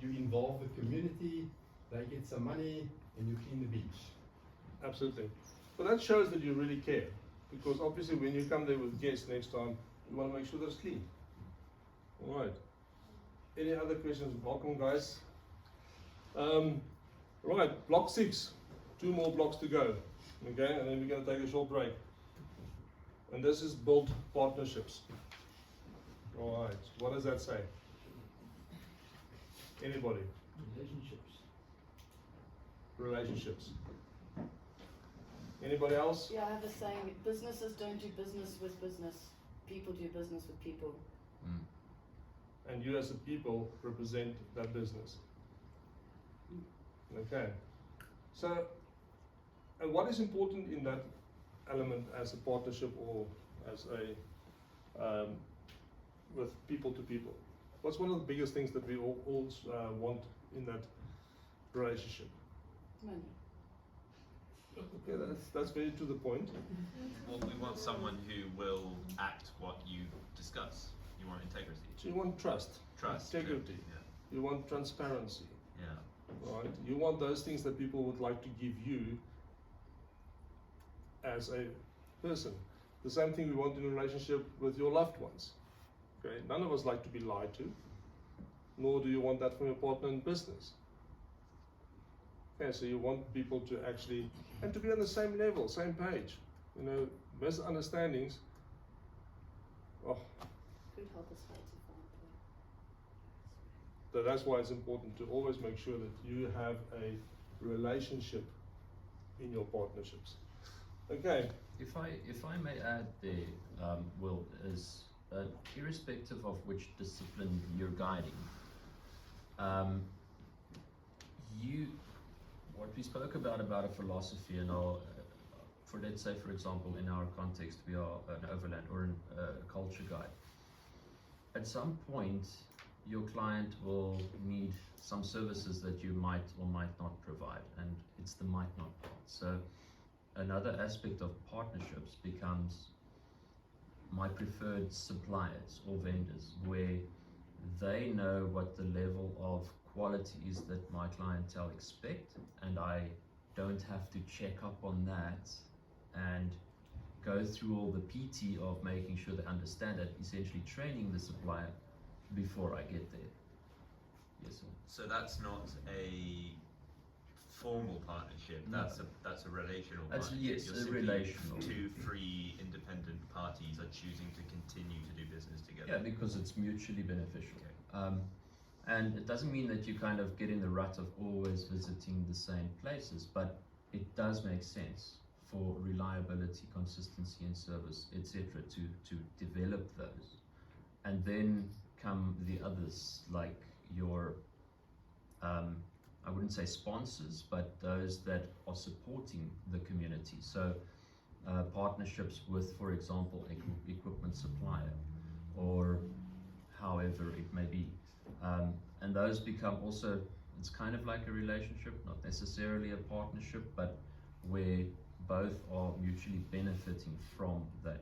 involve the community, they get some money, and you clean the beach. Absolutely. But that shows that you really care, because obviously when you come there with guests next time, you want to make sure that it's clean. All right. Any other questions? Welcome, guys. Right, block 6. 2 more blocks to go. Okay, and then we're going to take a short break. And this is build partnerships. All right, what does that say? Anybody? Relationships. Anybody else? Yeah, I have a saying, businesses don't do business with business. People do business with people. And you as a people represent that business. Okay. So, and what is important in that element as a partnership or as a, with people to people? What's one of the biggest things that we all want in that relationship? Money. Okay, that's very to the point. Well, we want someone who will act what you discuss. You want integrity. So you want trust, integrity. Yeah. You want transparency. Yeah. Right? You want those things that people would like to give you as a person. The same thing we want in a relationship with your loved ones. Okay? None of us like to be lied to, nor do you want that from your partner in business. Okay, so you want people to actually, and to be on the same level, same page. You know, misunderstandings, oh, Could help us fight to find so that's why it's important to always make sure that you have a relationship in your partnerships. Okay. If I may add there, Will, is irrespective of which discipline you're guiding, what we spoke about a philosophy and for let's say for example in our context we are an overland or a culture guide. At some point your client will need some services that you might or might not provide, and it's the might not part. So another aspect of partnerships becomes my preferred suppliers or vendors, where they know what the level of quality is that my clientele expect, and I don't have to check up on that and go through all the PT of making sure they understand it, essentially training the supplier before I get there. Yes, sir. So that's not a formal partnership. No. That's a relational That's, partnership. yes, You're a simply relational. 2 free independent parties are choosing to continue to do business together. Yeah, because it's mutually beneficial. Okay. And it doesn't mean that you kind of get in the rut of always visiting the same places, but it does make sense for reliability, consistency in service, etc., to develop those. And then come the others, like your, I wouldn't say sponsors, but those that are supporting the community. So partnerships with, for example, equipment supplier, or however it may be. And those become also, it's kind of like a relationship, not necessarily a partnership, but where both are mutually benefiting from that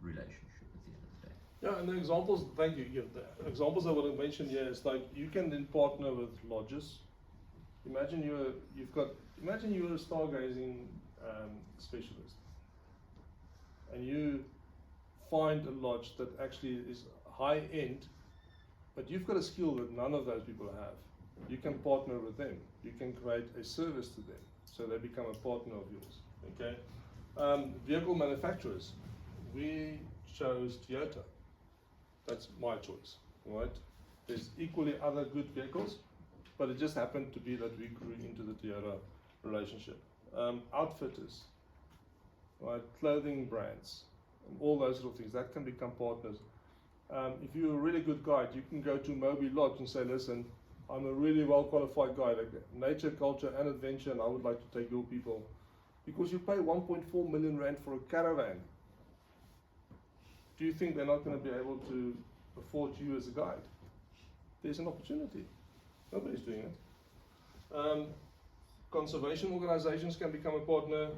relationship at the end of the day. Yeah, and the examples, thank you. Yeah, the examples I want to mention here is like you can then partner with lodges. Imagine you're a stargazing specialist, and you find a lodge that actually is high end but you've got a skill that none of those people have. You can partner with them. You can create a service to them, so they become a partner of yours. Okay. Vehicle manufacturers. We chose Toyota. That's my choice, right? There's equally other good vehicles, but it just happened to be that we grew into the Toyota relationship. Outfitters, right? Clothing brands, and all those sort of things that can become partners. If you're a really good guide, you can go to Moby Lodge and say, listen, I'm a really well qualified guide, like nature, culture and adventure, and I would like to take your people. Because you pay 1.4 million rand for a caravan. Do you think they're not going to be able to afford you as a guide? There's an opportunity. Nobody's doing it. Conservation organizations can become a partner.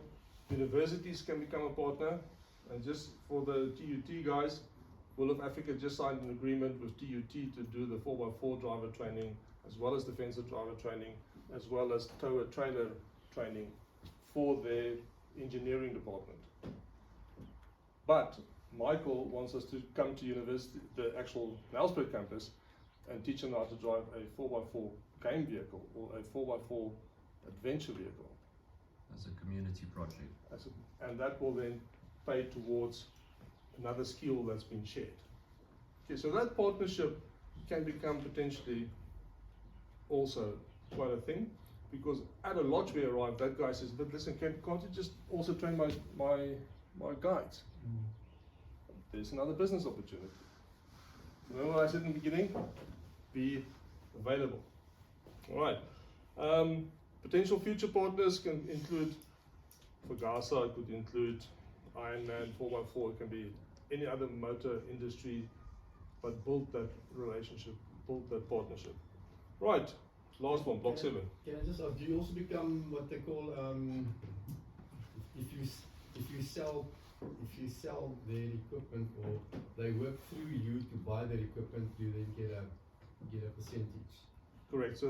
Universities can become a partner. And just for the TUT guys, Will of Africa just signed an agreement with TUT to do the 4x4 driver training, as well as defensive driver training, as well as tower trailer training for their engineering department. But Michael wants us to come to university, the actual Nelspruit campus, and teach them how to drive a 4x4 game vehicle or a 4x4 adventure vehicle. As a community project. And that will then pay towards another skill that's been shared. Okay, so that partnership can become potentially also quite a thing, because at a lodge we arrive, that guy says, but listen, can't you just also train my guides? There's another business opportunity. Remember what I said in the beginning? Be available. All right. Potential future partners can include, for Gaza, it could include Ironman, 4x4, it can be any other motor industry, but build that relationship, build that partnership. Right, last one, block 7. Can I just ask, do you also become what they call, if you sell their equipment, or they work through you to buy their equipment, you then get a percentage? Correct. So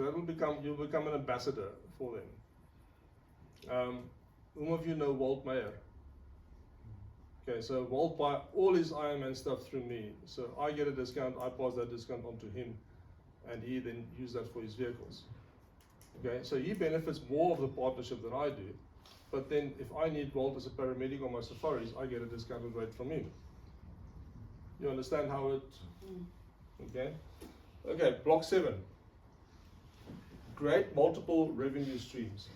you'll become an ambassador for them. Whom of you know Walt Meyer? Okay, so Walt buys all his Ironman stuff through me. So I get a discount, I pass that discount on to him, and he then uses that for his vehicles. Okay, so he benefits more of the partnership than I do. But then if I need Walt as a paramedic on my safaris, I get a discounted rate from him. You understand how it, okay? Okay, block 7. Create multiple revenue streams.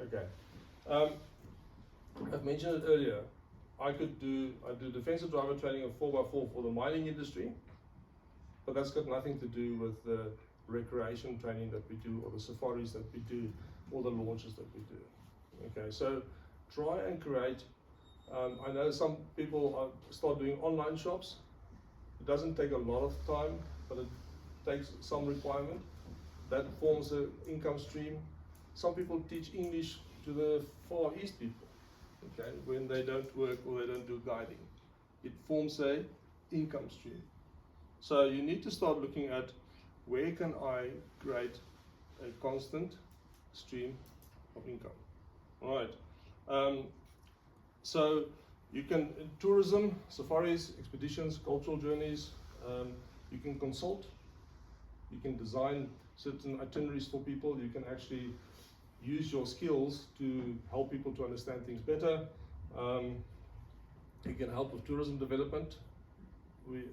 Okay. I've mentioned it earlier. I do defensive driver training of 4x4 for the mining industry, but that's got nothing to do with the recreation training that we do, or the safaris that we do, or the launches that we do. Okay, so try and create. I know some people start doing online shops. It doesn't take a lot of time, but it takes some requirement. That forms an income stream. Some people teach English to the Far East people, okay, when they don't work or they don't do guiding. It forms an income stream. So you need to start looking at, where can I create a constant stream of income? All right. So you can, in tourism, safaris, expeditions, cultural journeys, you can consult, you can design certain itineraries for people, you can actually use your skills to help people to understand things better. You can help with tourism development.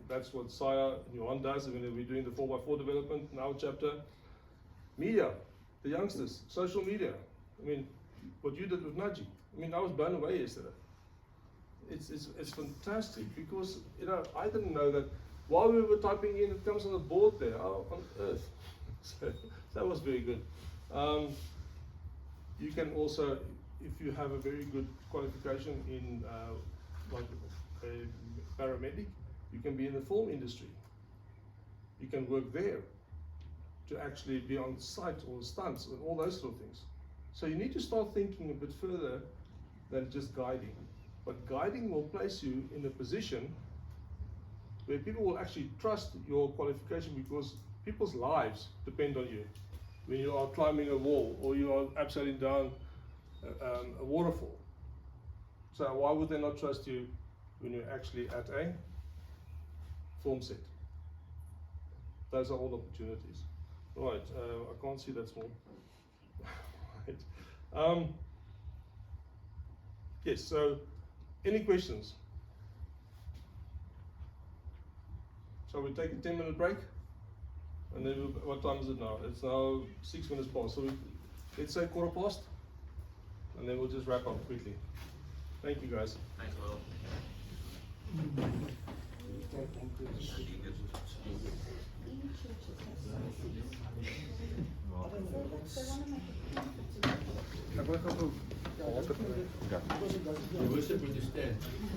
That's what Saya and Johan does. I mean, we're doing the 4x4 development in our chapter. Media, the youngsters, social media. I mean, what you did with Naji. I mean, I was blown away yesterday. It's fantastic, because I didn't know that while we were typing in, it comes on the board there. How on earth? So that was very good. You can also, if you have a very good qualification in like a paramedic, you can be in the film industry. You can work there to actually be on site or stunts and all those sort of things. So you need to start thinking a bit further than just guiding. But guiding will place you in a position where people will actually trust your qualification, because people's lives depend on you. When you are climbing a wall or you are upside down a waterfall. So why would they not trust you when you're actually at a film set? those are all opportunities. Right, I can't see that small. Right. Yes, so any questions? Shall we take a 10-minute break? And then what time is it now? It's now 6 minutes past. So let's say 15:15, and then we'll just wrap up quickly. Thank you, guys. Thanks, Will.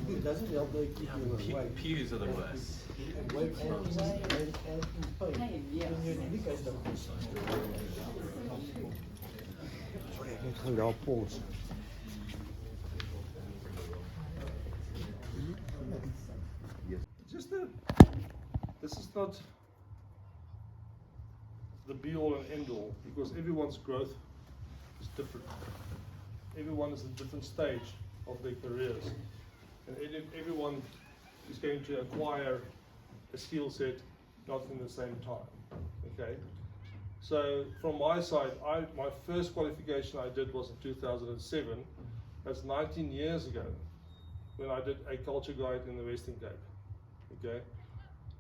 It doesn't help they keep you awake. Pews are the worst. Awake and in pain. Pain, yeah. Then you indicate them. Just this is not the be all and end all, because everyone's growth is different. Everyone is at a different stage of their careers, and everyone is going to acquire a skill set not in the same time. Okay, so from my side, my first qualification I did was in 2007. That's 19 years ago, when I did a culture guide in the Western Cape. Okay,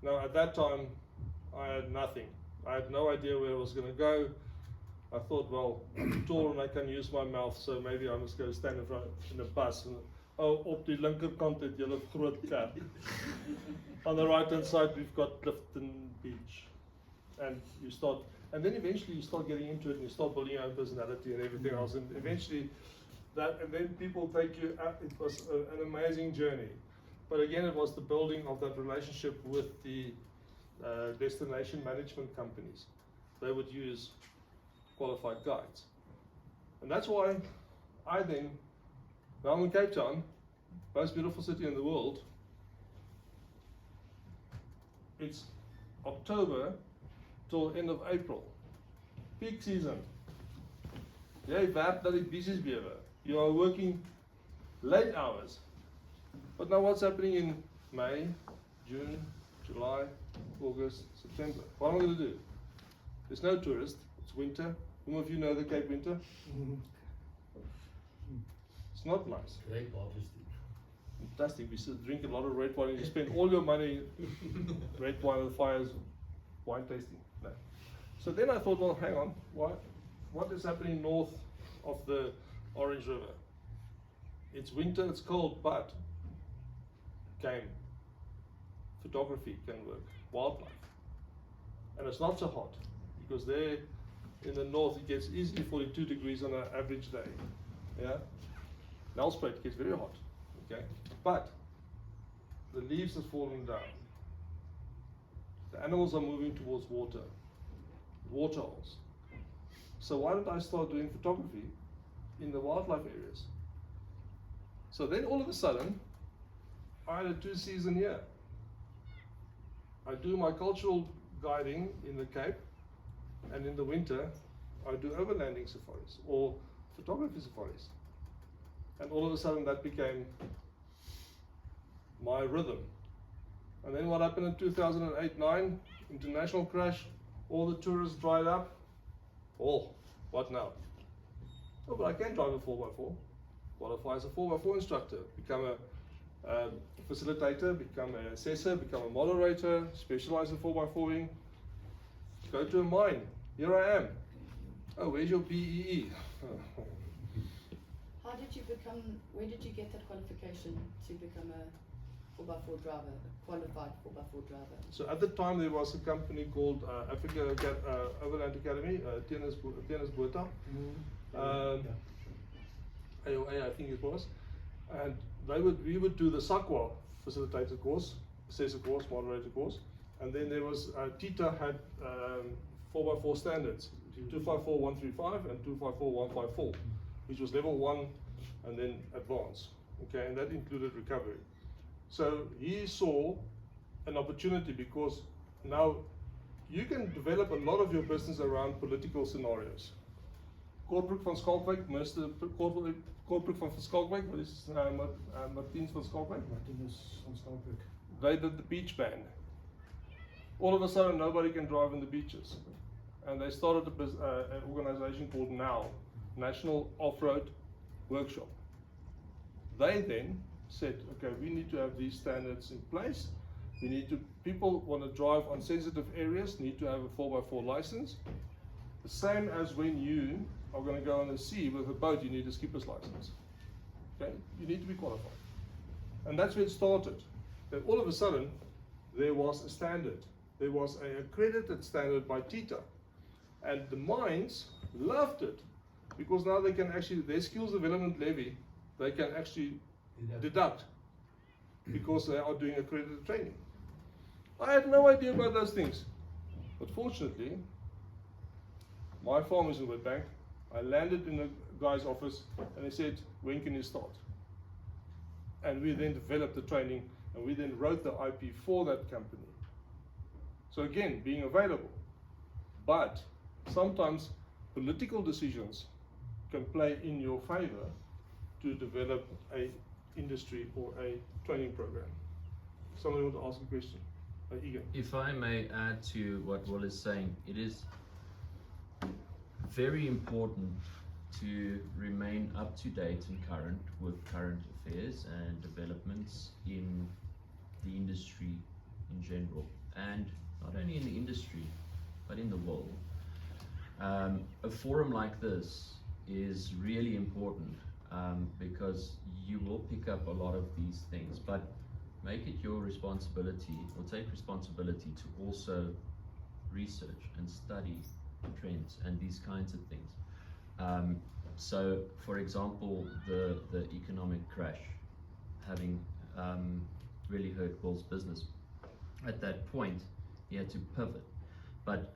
now at that time I had nothing. I had no idea where I was going to go. I thought, well, I'm tall and I can use my mouth, so maybe I must go stand in front in a bus. And, oh, op die linkerkant het julle groot kerk. On the right hand side we've got Clifton Beach, and you start, and then eventually you start getting into it and you start building your own personality and everything else, and eventually that, and then people take you out. It was an amazing journey, but again it was the building of that relationship with the destination management companies. They would use qualified guides, and that's why I then, now I'm in Cape Town, most beautiful city in the world. It's October till end of April, peak season. Jy werk dat die busies bewe. You are working late hours. But now what's happening in May, June, July, August, September? What am I going to do? There's no tourist. It's winter. Whom of you know the Cape winter? It's not nice. Great obviously. Fantastic. We still drink a lot of red wine and you spend all your money red wine and fires, wine tasting. No. So then I thought, well, hang on, what is happening north of the Orange River? It's winter, it's cold, but game, photography can work, wildlife. And it's not so hot, because there in the north it gets easily 42 degrees on an average day. Yeah? Nelspruit gets very hot. Okay? But the leaves have fallen down. The animals are moving towards water holes. So why don't I start doing photography in the wildlife areas? So then all of a sudden, I had a 2-season year. I do my cultural guiding in the Cape, and in the winter, I do overlanding safaris or photography safaris. And all of a sudden that became my rhythm. And then what happened in 2008-9, international crash, all the tourists dried up. Oh, what now? Oh, but I can drive a 4x4. Qualify as a 4x4 instructor, become a facilitator, become an assessor, become a moderator, specialize in 4x4ing, go to a mine. Here I am. Oh, where's your BEE? How did you become, where did you get that qualification to become a 4x4 driver, a qualified 4x4 driver? So at the time there was a company called Africa Overland Academy, Tennis Botha, AOA I think it was, and we would do the SAQA facilitator course, assessor course, moderator course, and then there was TITA had 4x4 standards, 254-135 and 254-154, which was level 1 and then advanced, okay, and that included recovery. So he saw an opportunity, because now you can develop a lot of your business around political scenarios. Corporate van Schalkwyk, Mr. Corporate van Schalkwyk, what is Martins van Schalkwyk? Martinus van Schalkwyk. They did the beach ban. all of a sudden nobody can drive on the beaches. And they started an organization called NOW, National Off-Road Workshop. They then said, okay, we need to have these standards in place. We need to, people want to drive on sensitive areas, need to have a 4x4 license. The same as when you are going to go on the sea with a boat, you need a skipper's license. Okay, you need to be qualified. And that's where it started. That all of a sudden, there was a standard. There was an accredited standard by TITA. And the mines loved it, because now they can actually, their skills development levy, they can actually deduct, because they are doing accredited training. I had no idea about those things. But fortunately, my farm is in Witbank. I landed in the guy's office and he said, when can you start? And we then developed the training, and we then wrote the IP for that company. So again, being available. But sometimes political decisions can play in your favor to develop a industry or a training program. Somebody want to ask a question? Egan. If I may add to what Will is saying, it is very important to remain up to date and current with current affairs and developments in the industry in general, and not only in the industry but in the world. A forum like this is really important because you will pick up a lot of these things, but make it your responsibility, or take responsibility to also research and study trends and these kinds of things. So, for example, the economic crash having really hurt Will's business. At that point, he had to pivot. But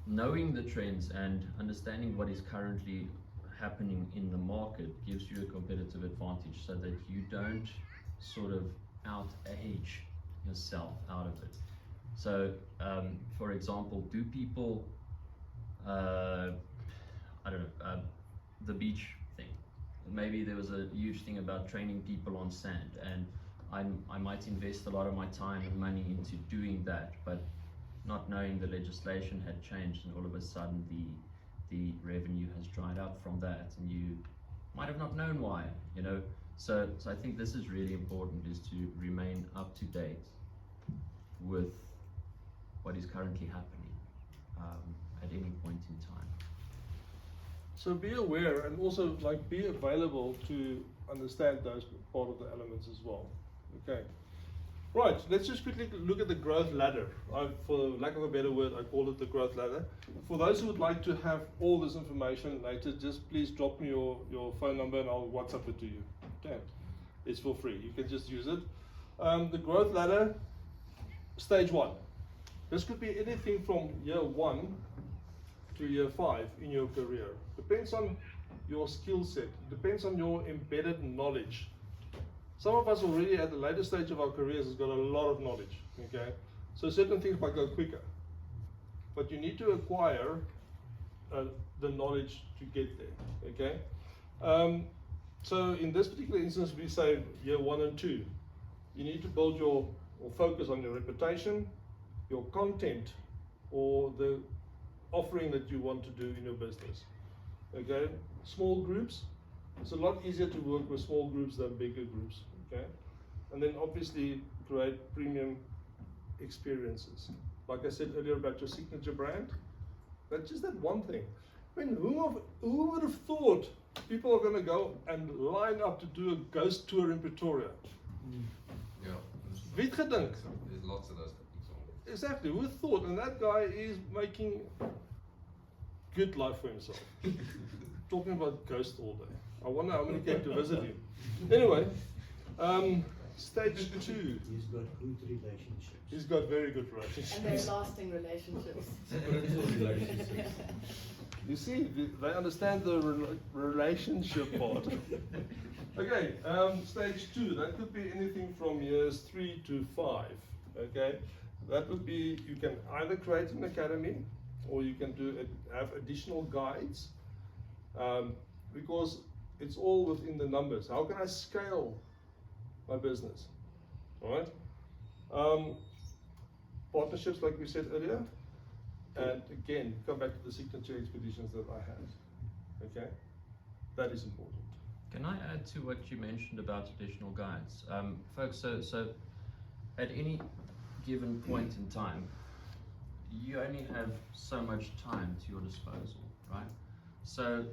knowing the trends and understanding what is currently happening in the market gives you a competitive advantage, so that you don't sort of out-age yourself out of it. So, for example, do people, I don't know, the beach thing. Maybe there was a huge thing about training people on sand, and I might invest a lot of my time and money into doing that, but not knowing the legislation had changed, and all of a sudden the revenue has dried up from that, and you might have not known why, you know. So I think this is really important, is to remain up to date with what is currently happening at any point in time. So be aware, and also like be available to understand those part of the elements as well. Okay. Right, let's just quickly look at the growth ladder. For lack of a better word, I call it the growth ladder. For those who would like to have all this information later, just please drop me your phone number and I'll WhatsApp it to you. Okay, it's for free. You can just use it. The growth ladder, stage 1. This could be anything from year 1 to year 5 in your career. Depends on your skill set. Depends on your embedded knowledge. Some of us already at the later stage of our careers has got a lot of knowledge, okay? So certain things might go quicker, but you need to acquire the knowledge to get there, okay? So in this particular instance, we say year 1 and 2. You need to build or focus on your reputation, your content, or the offering that you want to do in your business, okay? Small groups, it's a lot easier to work with small groups than bigger groups. Okay? And then obviously create premium experiences. Like I said earlier about your signature brand, that's just that one thing. I mean, who would have thought people are going to go and line up to do a ghost tour in Pretoria? Yeah. Wie het gedink? There's lots of those examples. Exactly, who thought? And that guy is making good life for himself. Talking about ghosts all day. I wonder how many came to visit him. Anyway, stage 2. He's got good relationships. He's got very good relationships. And they're lasting relationships. You see, they understand the relationship part. Okay, stage 2, that could be anything from years 3 to 5. Okay, that would be, you can either create an academy, or you can have additional guides, because it's all within the numbers. How can I scale my business? All right. partnerships like we said earlier, and again, come back to the signature expeditions that I had. Okay, that is important. Can I add to what you mentioned about additional guides? Folks, so at any given point in time, you only have so much time to your disposal, right? So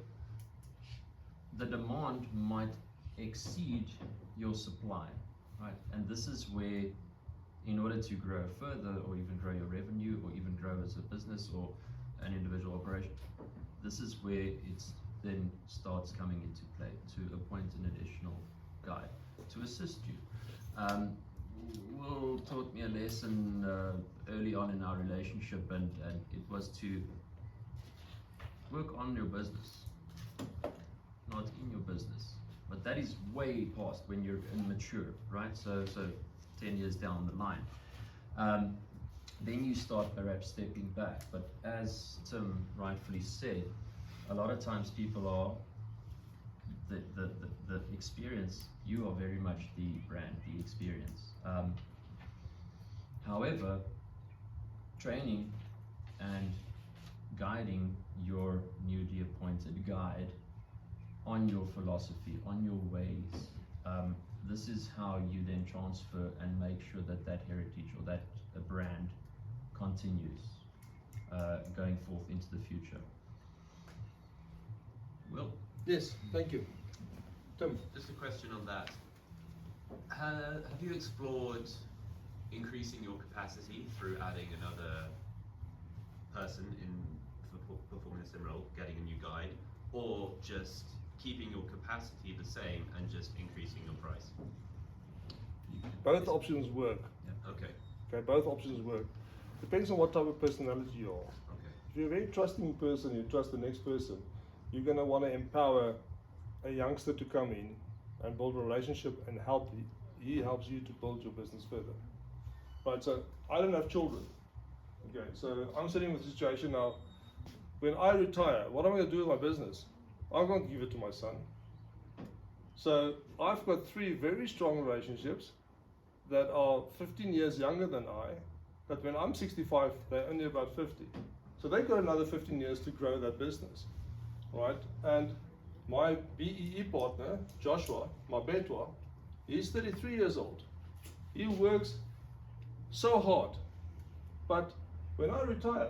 the demand might exceed your supply, right? And this is where, in order to grow further, or even grow your revenue, or even grow as a business or an individual operation, this is where it's then starts coming into play, to appoint an additional guide to assist you. Will taught me a lesson early on in our relationship, and it was to work on your business, not in your business. But that is way past when you're immature, right? So 10 years down the line. Then you start perhaps stepping back. But as Tim rightfully said, a lot of times people are the experience. You are very much the brand, the experience. However, training and guiding your newly appointed guide on your philosophy, on your ways, this is how you then transfer and make sure that that heritage or that brand continues going forth into the future. Will? Yes, thank you. Tim? Just a question on that. Have you explored increasing your capacity through adding another person in performing a sim role, getting a new guide, or just keeping your capacity the same and just increasing your price? Both options work. Yeah. Okay. Both options work. Depends on what type of personality you are. Okay. If you're a very trusting person, you trust the next person, you're going to want to empower a youngster to come in and build a relationship and help. He helps you to build your business further. Right, so I don't have children. Okay, so I'm sitting with a situation now. When I retire, what am I going to do with my business? I'm going to give it to my son. So I've got 3 very strong relationships that are 15 years younger than I, that when I'm 65, they're only about 50. So they've got another 15 years to grow that business, right? And my BEE partner, Joshua, my Betwa, he's 33 years old. He works so hard, but when I retire,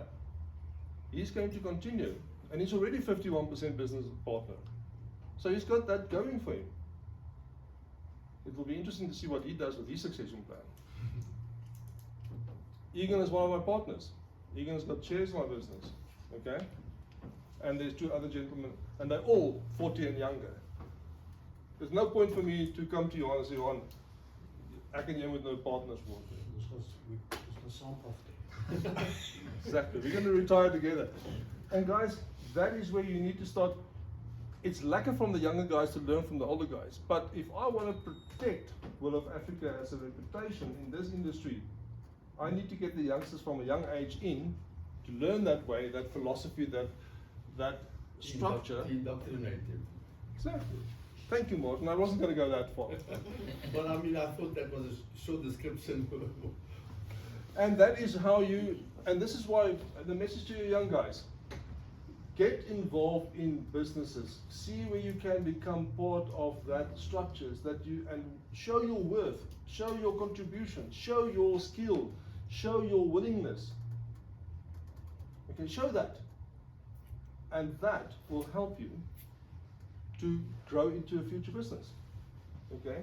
he's going to continue, and he's already 51% business partner. So he's got that going for him. It will be interesting to see what he does with his succession plan. Egan is one of my partners. Egan's got shares in my business, okay? And there's 2 other gentlemen, and they're all 40 and younger. There's no point for me to come to Johan and say, Johan, I can with no partners for it. Exactly, we're going to retire together. And guys, that is where you need to start. It's lacquer from the younger guys to learn from the older guys. But if I want to protect Will of Africa as a reputation in this industry, I need to get the youngsters from a young age in to learn that way, that philosophy, that structure. Indoctrinated. Exactly. Thank you, Martin. I wasn't going to go that far. But I mean, I thought that was a short description. And that is how you, and this is why the message to you young guys, get involved in businesses. See where you can become part of that structures that you, and show your worth, show your contribution, show your skill, show your willingness. Okay, show that. And that will help you to grow into a future business. Okay?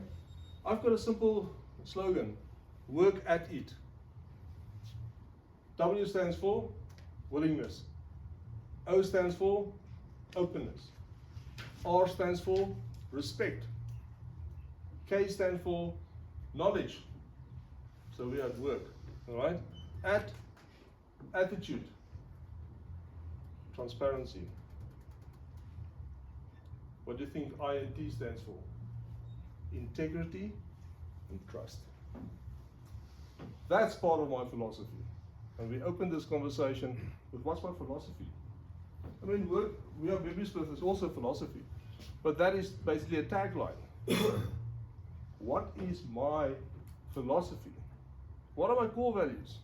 I've got a simple slogan, work at it. W stands for willingness. O stands for openness. R stands for respect. K stands for knowledge. So we are at work, all right? At attitude. Transparency. What do you think I and T stands for? Integrity and trust. That's part of my philosophy. And we opened this conversation with what's my philosophy? I mean, we are Baby Smith is also philosophy, but that is basically a tagline. What is my philosophy? What are my core values?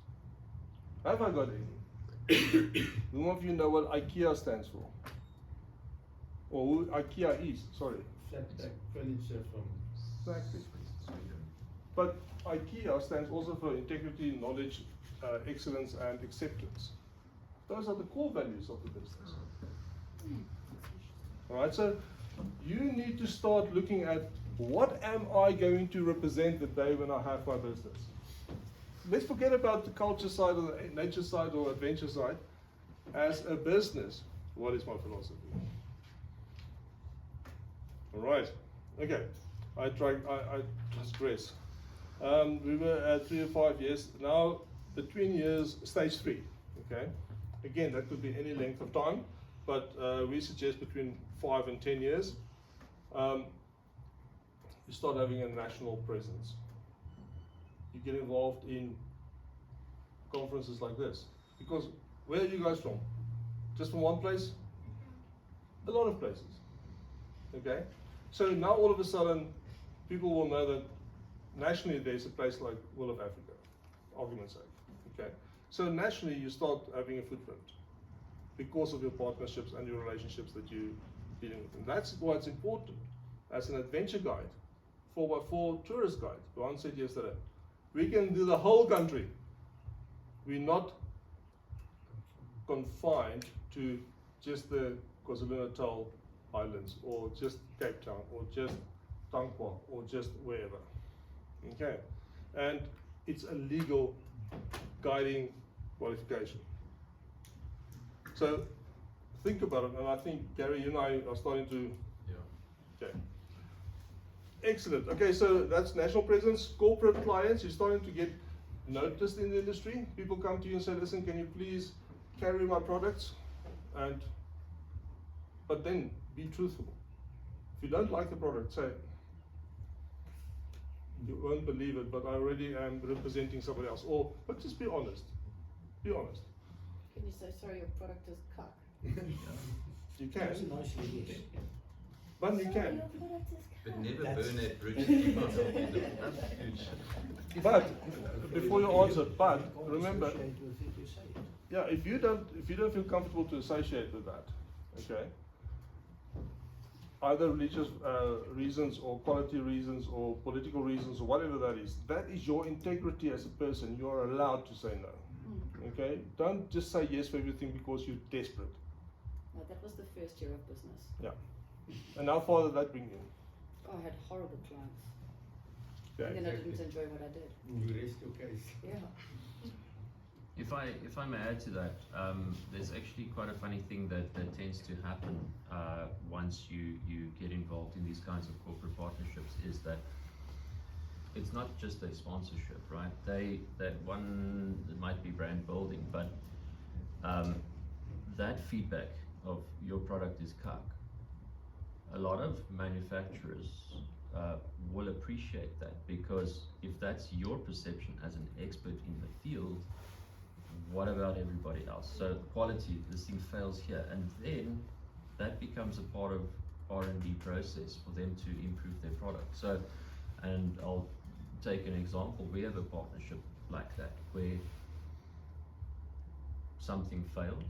Have I got any? Who of you know what IKEA stands for? Or who IKEA is, sorry. Flat pack furniture from Exactly. But IKEA stands also for integrity, knowledge, excellence and acceptance. Those are the core values of the business. Alright, so you need to start looking at what am I going to represent the day when I have my business. Let's forget about the culture side or the nature side or adventure side. As a business, what is my philosophy? Alright, okay, I digress. We were at 3 or 5 years, now between years, stage 3, okay? Again, that could be any length of time, but we suggest between 5 and 10 years. You start having a national presence. You get involved in conferences like this. Because where are you guys from? Just from one place? A lot of places. Okay? So now all of a sudden, people will know that nationally there's a place like Will of Africa, argument's sake. Okay? So nationally you start having a footprint because of your partnerships and your relationships that you're dealing with. And that's why it's important as an adventure guide, 4x4 tourist guide. Juan said yesterday, we can do the whole country. We're not confined to just the KwaZulu-Natal Islands or just Cape Town or just Tankwa or just wherever. Okay, and it's a legal guiding qualification. So think about it, and I think Gary, you and I are starting to. Yeah. Okay. Excellent. Okay, so that's national presence. Corporate clients, you're starting to get noticed in the industry. People come to you and say, "Listen, can you please carry my products?" But then be truthful. If you don't like the product, say, "You won't believe it, but I already am representing somebody else." But just be honest. Be honest. Can you say, sorry, your product is cock? You That's can. nicely, yes. But you can. But never That's- burn that bridge in my But before you answer, but remember, Associate with it, you say it. yeah, if you don't feel comfortable to associate with that, okay, either religious reasons or quality reasons or political reasons or whatever that is your integrity as a person. You are allowed to say no. Okay, don't just say yes for everything because you're desperate. No, that was the first year of business. Yeah. And how far did that bring you? Oh, I had horrible clients. Okay. And then I didn't enjoy what I did. You rest your case. Yeah. If I may add to that, there's actually quite a funny thing that tends to happen once you get involved in these kinds of corporate partnerships is that it's not just a sponsorship, right? That one it might be brand building, but that feedback of your product is cuck. A lot of manufacturers will appreciate that, because if that's your perception as an expert in the field, what about everybody else? So quality, this thing fails here, and then that becomes a part of R&D process for them to improve their product. So, and I'll take an example. We have a partnership like that where something failed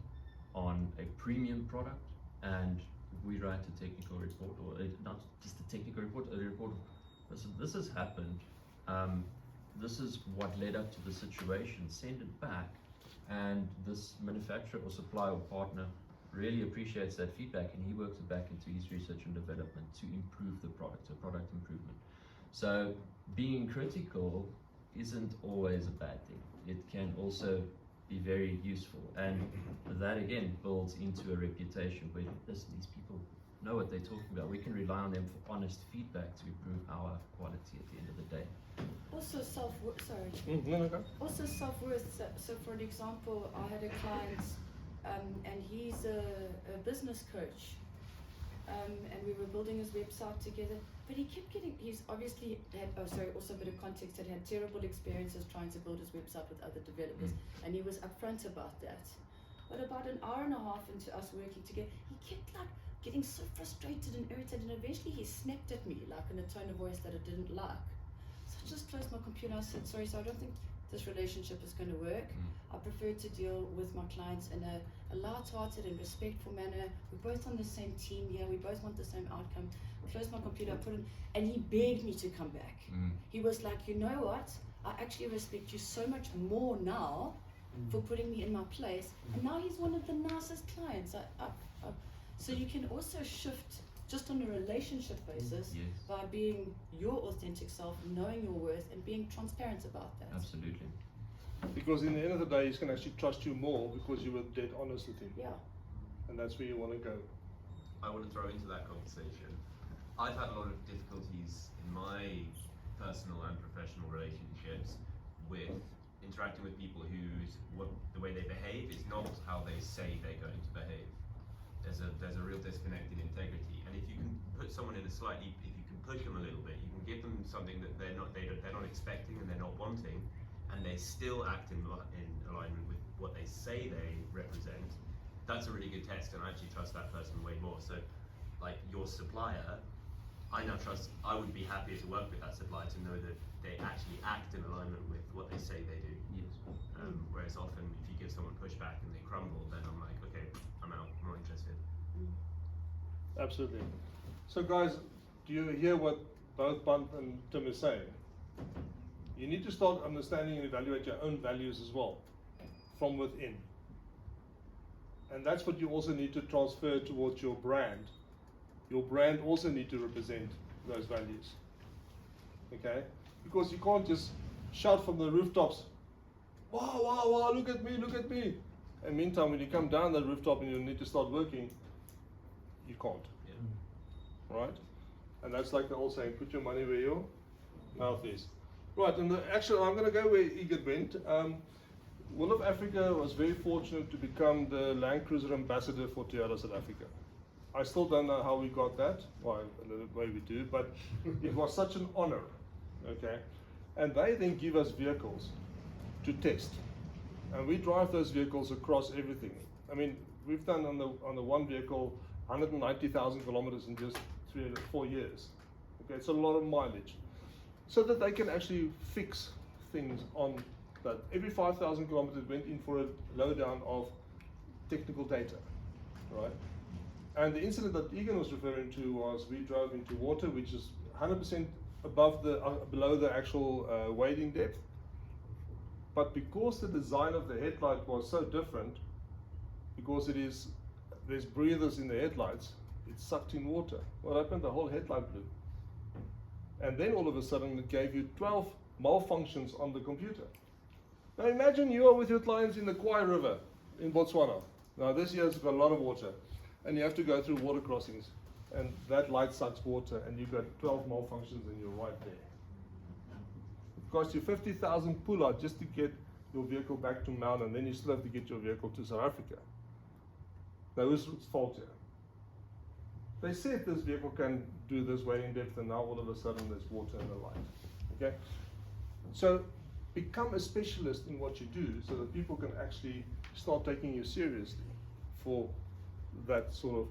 on a premium product, and we write a technical report, or not just a technical report, a report of, listen, this has happened, this is what led up to the situation, send it back, and this manufacturer or supplier or partner really appreciates that feedback, and he works it back into his research and development to improve the product, so product improvement. So being critical isn't always a bad thing. It can also be very useful, and that again builds into a reputation where, listen, these people know what they're talking about. We can rely on them for honest feedback to improve our quality at the end of the day. Also self-worth, sorry. No, go. Also self-worth, so for an example, I had a client, and he's a business coach, and we were building his website together, but he kept getting, he's obviously had, also a bit of context, had terrible experiences trying to build his website with other developers, and he was upfront about that. But about an hour and a half into us working together, he kept like getting so frustrated and irritated, and eventually he snapped at me like in a tone of voice that I didn't like. So I just closed my computer and I said, sorry, so I don't think this relationship is going to work. I prefer to deal with my clients in a light-hearted and respectful manner. We're both on the same team here. We both want the same outcome. I closed my computer, I put him, and he begged me to come back. He was like, you know what? I actually respect you so much more now for putting me in my place. And now he's one of the nicest clients. So you can also shift just on a relationship basis by being your authentic self, knowing your worth, and being transparent about that. Absolutely. Because in the end of the day, he's going to actually trust you more because you were dead honest with him. Yeah. And that's where you want to go. I want to throw into that conversation. I've had a lot of difficulties in my personal and professional relationships with interacting with people the way they behave is not how they say they're going to behave. There's a real disconnect in integrity. And if you can put someone in if you can push them a little bit, you can give them something that they're not expecting and they're not wanting, and they still act in alignment with what they say they represent, that's a really good test, and I actually trust that person way more. So, like your supplier, I would be happier to work with that supplier to know that they actually act in alignment with what they say they do. Yes. Whereas often, if you give someone pushback and they crumble, then I'm like, okay, I'm out, I'm not interested. Absolutely. So guys, do you hear what both Bant and Tim is saying? You need to start understanding and evaluate your own values as well, from within. And that's what you also need to transfer towards your brand. Your brand also needs to represent those values. Okay? Because you can't just shout from the rooftops, wow, wow, wow, look at me, look at me. And meantime, when you come down the rooftop and you need to start working, you can't. Yeah. Right? And that's like the old saying, put your money where your mouth is. Right, and actually I'm going to go where Egid went. Will of Africa was very fortunate to become the Land Cruiser ambassador for Toyota South Africa. I still don't know how we got that, well, the way we do, but it was such an honor, okay? And they then give us vehicles to test. And we drive those vehicles across everything. I mean, we've done on the one vehicle 190,000 kilometers in just 3 or 4 years. Okay, it's a lot of mileage. So that they can actually fix things on that. Every 5,000 kilometers went in for a lowdown of technical data, right? And the incident that Egan was referring to was we drove into water which is 100% below the actual wading depth. But because the design of the headlight was so different, because there's breathers in the headlights, it sucked in water. What happened? The whole headlight blew. And then all of a sudden it gave you 12 malfunctions on the computer. Now imagine you are with your clients in the Kwai River in Botswana. Now this year it's got a lot of water, and you have to go through water crossings, and that light sucks water, and you've got 12 malfunctions and you're right there. It costs you 50,000 pula just to get your vehicle back to Mount, and then you still have to get your vehicle to South Africa. Now whose fault here? They said this vehicle can do this wading depth, and now all of a sudden there's water in the light. Okay? So become a specialist in what you do so that people can actually start taking you seriously for that sort of.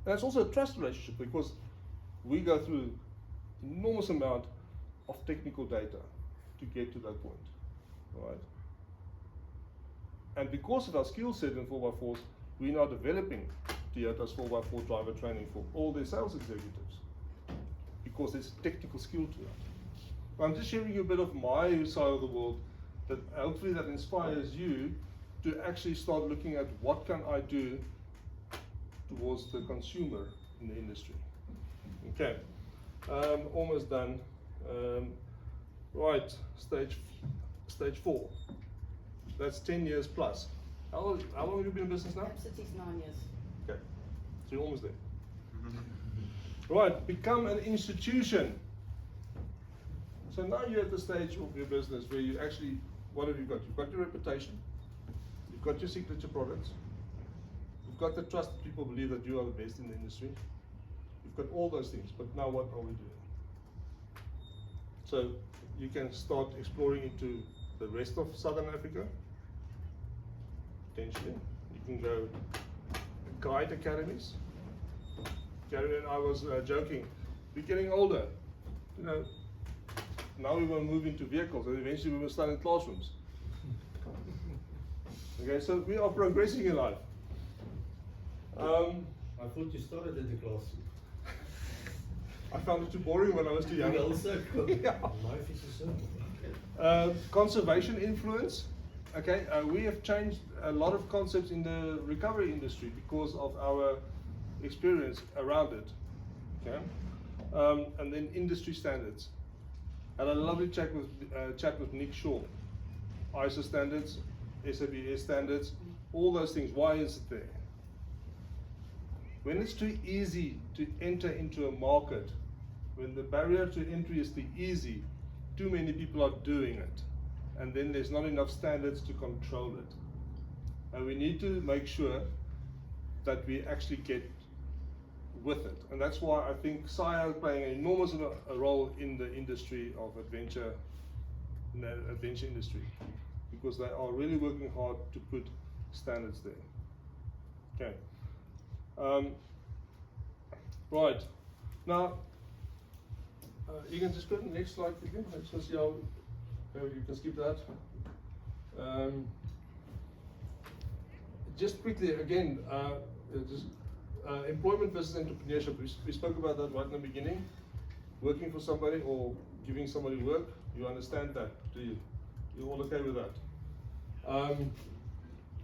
And it's also a trust relationship because we go through enormous amount of technical data to get to that point. Right? And because of our skill set in 4x4s, we're now developing Toyota's 4x4 driver training for all their sales executives because there's technical skill to it. I'm just sharing you a bit of my side of the world that hopefully that inspires you to actually start looking at what can I do towards the consumer in the industry. Okay, almost done. Right, stage 4. That's 10 years plus. How long have you been in business now? Capcity's 9 years. Okay, so you're almost there. Right, become an institution. So now you're at the stage of your business where you actually, what have you got? You've got your reputation, you've got your signature products, you've got the trust that people believe that you are the best in the industry. You've got all those things, but now what are we doing? So you can start exploring into the rest of Southern Africa, potentially. You can go guide academies. Gary and I was joking, we're getting older. You know, now we will move into vehicles, and eventually we will start in classrooms. Okay, so we are progressing in life. I thought you started at the classroom. I found it too boring when I was too young. You also Yeah. Life is a circle. Conservation influence. Okay, we have changed a lot of concepts in the recovery industry because of our experience around it. Okay, and then industry standards. Had a lovely chat with Nick Shaw. ISO standards, SABS standards, all those things. Why is it there? When it's too easy to enter into a market, when the barrier to entry is too easy, too many people are doing it, and then there's not enough standards to control it. And we need to make sure that we actually get with it. And that's why I think SAIA is playing an enormous role in the industry of adventure, in the adventure industry, because they are really working hard to put standards there. Okay. Right. Now, you can just go to the next slide quickly. I just want to see how you can skip that. Just quickly again, employment versus entrepreneurship. We spoke about that right in the beginning. Working for somebody or giving somebody work. You understand that, do you? You're all okay with that?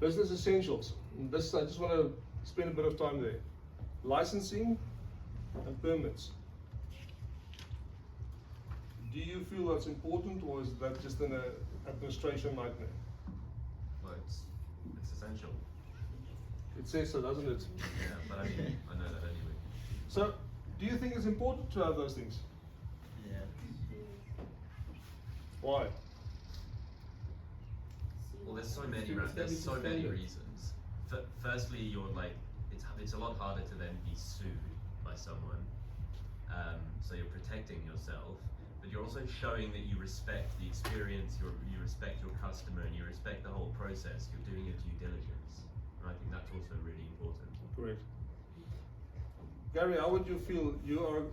Business essentials. This I just want to spend a bit of time there. Licensing and permits. Do you feel that's important, or is that just an administration nightmare? Well, it's essential. It says so, doesn't it? Yeah, but I mean, I know that anyway. So, do you think it's important to have those things? Yeah. Why? Well, there's so many reasons. Firstly, you're like, it's a lot harder to then be sued by someone. So you're protecting yourself, but you're also showing that you respect the experience, you respect your customer, and you respect the whole process. You're doing your due diligence, and I think that's also really important. Correct. Gary, how would you feel? You are a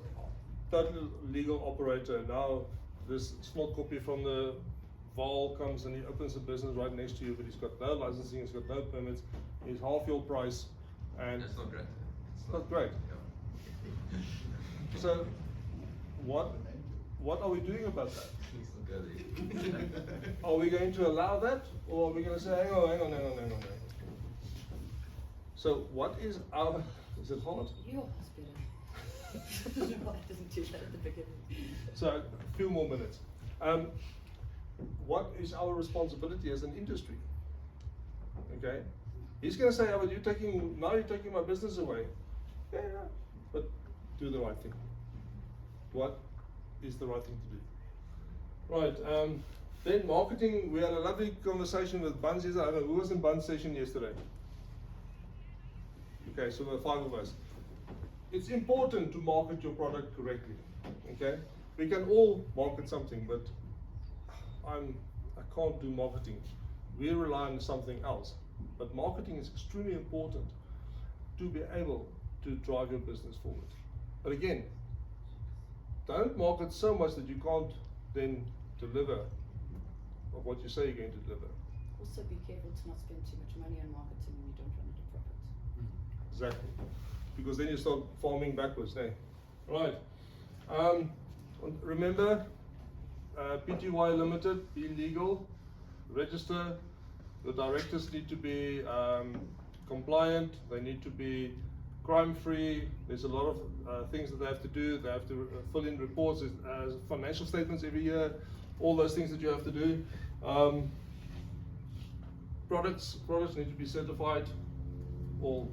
total legal operator. Now, this small copy from the Val comes and he opens a business right next to you, but he's got no licensing, he's got no permits, he's half your price, and That's not great. it's not great. Yeah. So, what are we doing about that? Let's not go there. Are we going to allow that, or are we going to say, hang on. So, what is our? Is it hard? Your hospital. No, I didn't do that at the beginning. So, a few more minutes. What is our responsibility as an industry? Okay, he's going to say, "Oh, but you're taking my business away." Yeah, but do the right thing. What is the right thing to do? Right. Then marketing. We had a lovely conversation with Bonsai-SA. I don't know who was in Bun's session yesterday. Okay, so there were 5 of us. It's important to market your product correctly. Okay, we can all market something, but I can't do marketing. We rely on something else. But marketing is extremely important to be able to drive your business forward. But again, don't market so much that you can't then deliver of what you say you're going to deliver. Also be careful to not spend too much money on marketing when you don't run into profit. Exactly. Because then you start farming backwards, eh? Right. Remember, PTY Limited, be legal, register. The directors need to be compliant, they need to be crime-free. There's a lot of things that they have to do. They have to fill in reports, financial statements every year, all those things that you have to do. Products need to be certified or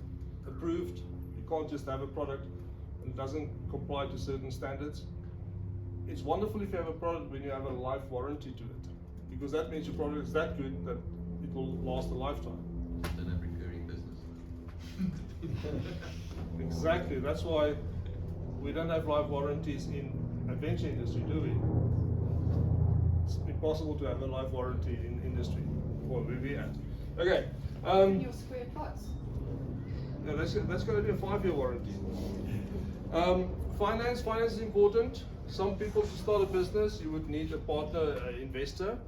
approved. You can't just have a product and it doesn't comply to certain standards. It's wonderful if you have a product when you have a life warranty to it, because that means your product is that good that it will last a lifetime. Don't have recurring business. Exactly, that's why we don't have life warranties in adventure industry, do we? It's impossible to have a life warranty in industry, or where we at. Okay. In your square pots. No, that's going to be a 5-year warranty. Finance is important. Some people, to start a business, you would need a partner, an investor.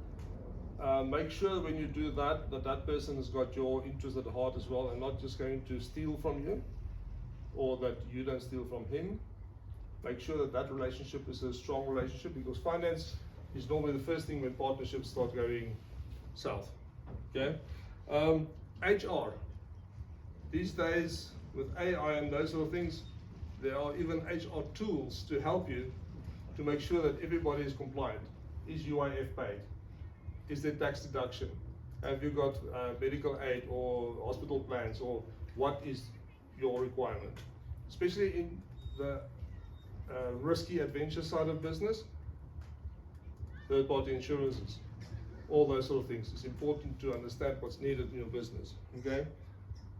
Make sure when you do that, that person has got your interest at heart as well, and not just going to steal from you, or that you don't steal from him. Make sure that relationship is a strong relationship, because finance is normally the first thing when partnerships start going south. Okay? HR. These days, with AI and those sort of things, there are even HR tools to help you to make sure that everybody is compliant. Is UIF paid? Is there tax deduction? Have you got medical aid or hospital plans, or what is your requirement? Especially in the risky adventure side of business, third-party insurances, all those sort of things. It's important to understand what's needed in your business. Okay?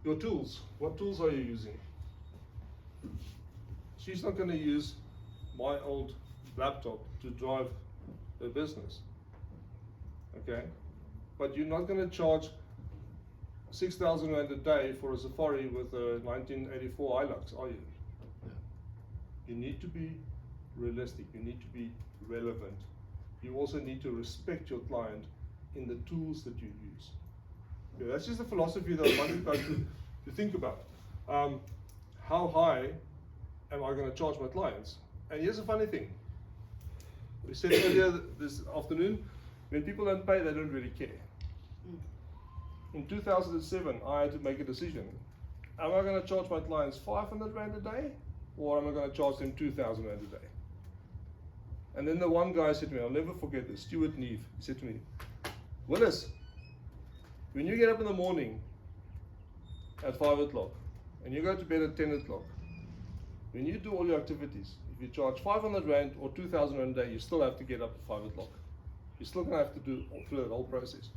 Your tools. What tools are you using? She's not going to use my old laptop to drive her business. Okay? But you're not going to charge 6,000 Rand a day for a safari with a 1984 Hilux, are you? No. You need to be realistic. You need to be relevant. You also need to respect your client in the tools that you use. Yeah, that's just a philosophy that I want you guys to think about. How high am I going to charge my clients? And here's a funny thing. We said earlier this afternoon, when people don't pay, they don't really care. In 2007, I had to make a decision. Am I going to charge my clients 500 Rand a day, or am I going to charge them 2,000 Rand a day? And then the one guy said to me, I'll never forget this, Stuart Neve, he said to me, Willis, when you get up in the morning at 5 o'clock, and you go to bed at 10 o'clock, when you do all your activities, if you charge 500 Rand or 2,000 Rand a day, you still have to get up at 5 o'clock. You're still going to have to do through that whole process.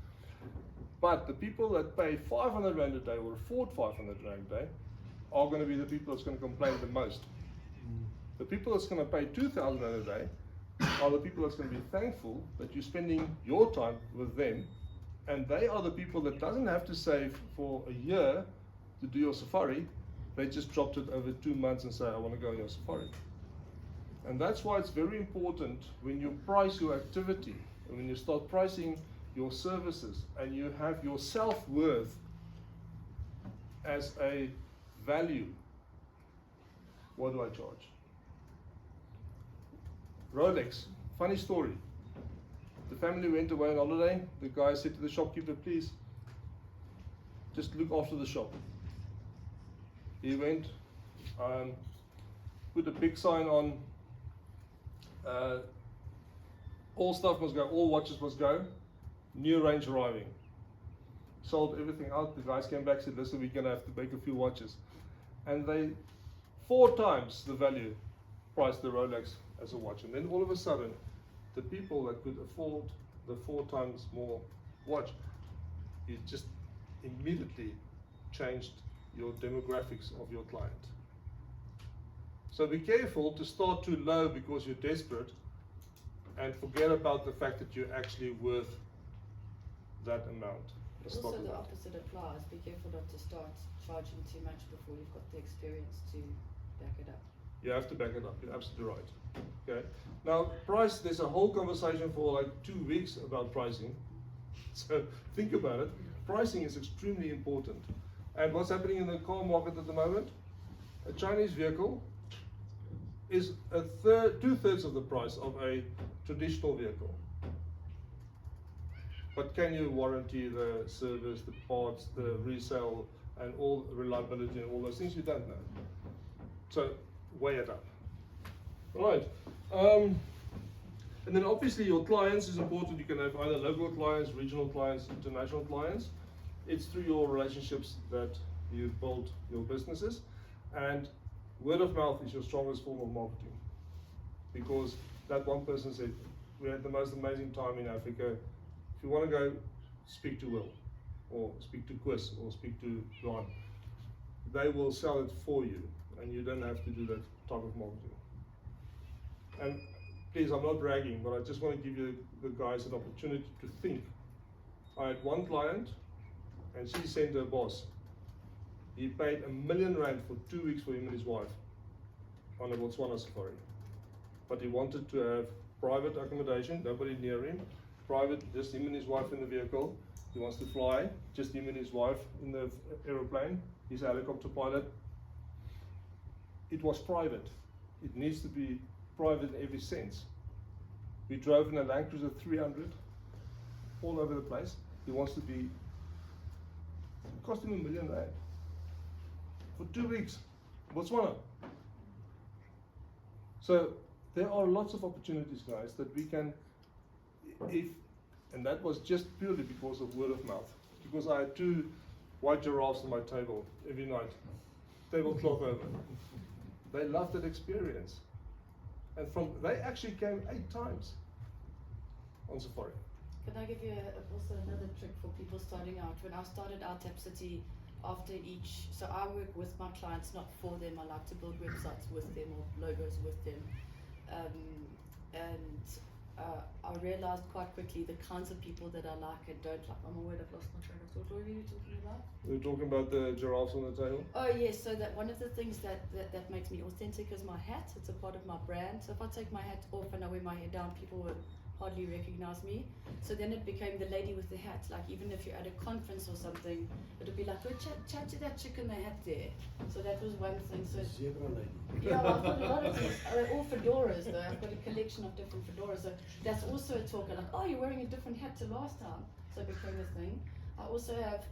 But the people that pay 500 Rand a day or afford 500 Rand a day are going to be the people that's going to complain the most. The people that's going to pay 2,000 Rand a day are the people that's going to be thankful that you're spending your time with them, and they are the people that doesn't have to save for a year to do your safari. They just dropped it over 2 months and say, I want to go on your safari. And that's why it's very important when you price your activity, and when you start pricing your services, and you have your self-worth as a value. What do I charge? Rolex, funny story. The family went away on holiday. The guy said to the shopkeeper, please, just look after the shop. He went, put a big sign on, all stuff must go, all watches must go, new range arriving. Sold everything out. The guys came back, said, listen, we're going to have to make a few watches. And they 4 times the value priced the Rolex as a watch. And then all of a sudden, the people that could afford the 4 times more watch, it just immediately changed your demographics of your client. So be careful to start too low because you're desperate, and forget about the fact that you're actually worth that amount. Also the opposite applies. Be careful not to start charging too much before you've got the experience to back it up. You have to back it up. You're absolutely right. Okay. Now, price. There's a whole conversation for like 2 weeks about pricing. So think about it. Pricing is extremely important. And what's happening in the car market at the moment? A Chinese vehicle is 2/3 of the price of a traditional vehicle. But can you warranty the service, the parts, the resale, and all reliability and all those things? You don't know. So weigh it up. Right. And then obviously your clients is important. You can have either local clients, regional clients, international clients. It's through your relationships that you build your businesses, and word of mouth is your strongest form of marketing. Because that one person said, we had the most amazing time in Africa. If you want to go, speak to Will, or speak to Chris, or speak to Ron. They will sell it for you, and you don't have to do that type of marketing. And please, I'm not bragging, but I just want to give you the guys an opportunity to think. I had one client, and she sent her boss. He paid R1 million for 2 weeks for him and his wife on a Botswana safari. but he wanted to have private accommodation, nobody near him, private, just him and his wife in the vehicle. He wants to fly, just him and his wife in the aeroplane. He's a helicopter pilot. It was private. It needs to be private in every sense. We drove in a Land Cruiser 300 all over the place. He wants to be, it cost him R1 million for 2 weeks. Botswana. So there are lots of opportunities, guys, that we can, and that was just purely because of word of mouth. Because I had 2 white giraffes on my table every night, tablecloth over. They loved that experience. And they actually came 8 times on safari. Can I give you also another trick for people starting out? When I started out Tap City, after each, so I work with my clients, not for them. I like to build websites with them or logos with them. I realized quite quickly the kinds of people that I like and don't like. I'm aware I've lost my train of thought. What were you talking about? We were talking about the giraffes on the table. Oh yes, so that one of the things that makes me authentic is my hat. It's a part of my brand. So if I take my hat off and I wear my hair down, people will hardly recognize me. So then it became the lady with the hat. Like even if you're at a conference or something, it would be like, go chat to that chick in the hat there. So that was one thing. So Zebra lady. yeah, well, I've got a lot of things. They're all fedoras though. I've got a collection of different fedoras. So that's also a talk. Like, oh, you're wearing a different hat to last time. So it became a thing. I also have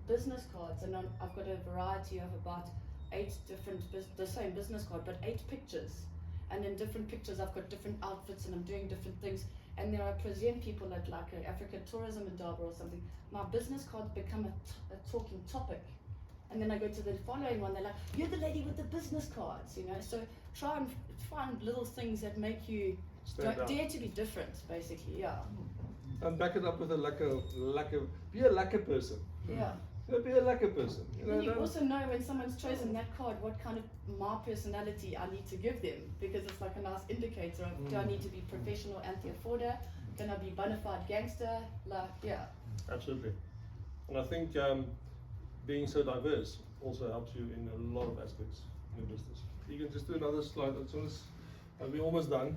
business cards, and I've got a variety of about 8 different, the same business card, but 8 pictures. And in different pictures, I've got different outfits, and I'm doing different things. And then I present people at like an Africa tourism in Durban or something. My business cards become a talking topic. And then I go to the following one, they're like, you're the lady with the business cards, you know. So try and find little things that make you dare to be different, basically, yeah. And back it up with be a lekker person. Yeah. You know, be a lekker person. You know, Then you also know when someone's chosen that card, what kind of my personality I need to give them, because it's like a nice indicator of do I need to be professional anti-afforder, can I be bona fide gangster, like, yeah. Absolutely. And I think being so diverse also helps you in a lot of aspects in your business. You can just do another slide as soon as we're almost done.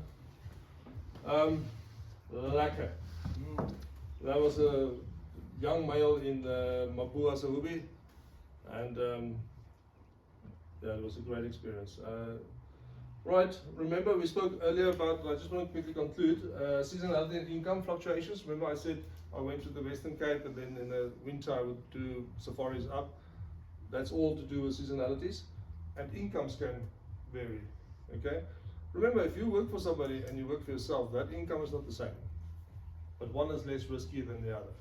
Lekker. That was a young male in Mapua Sahubi, and yeah, it was a great experience. Right, remember we spoke earlier about, I just want to quickly conclude, seasonality and income fluctuations. Remember I said I went to the Western Cape, and then in the winter I would do safaris up. That's all to do with seasonalities, and incomes can vary, okay? Remember, if you work for somebody and you work for yourself, that income is not the same, but one is less risky than the other.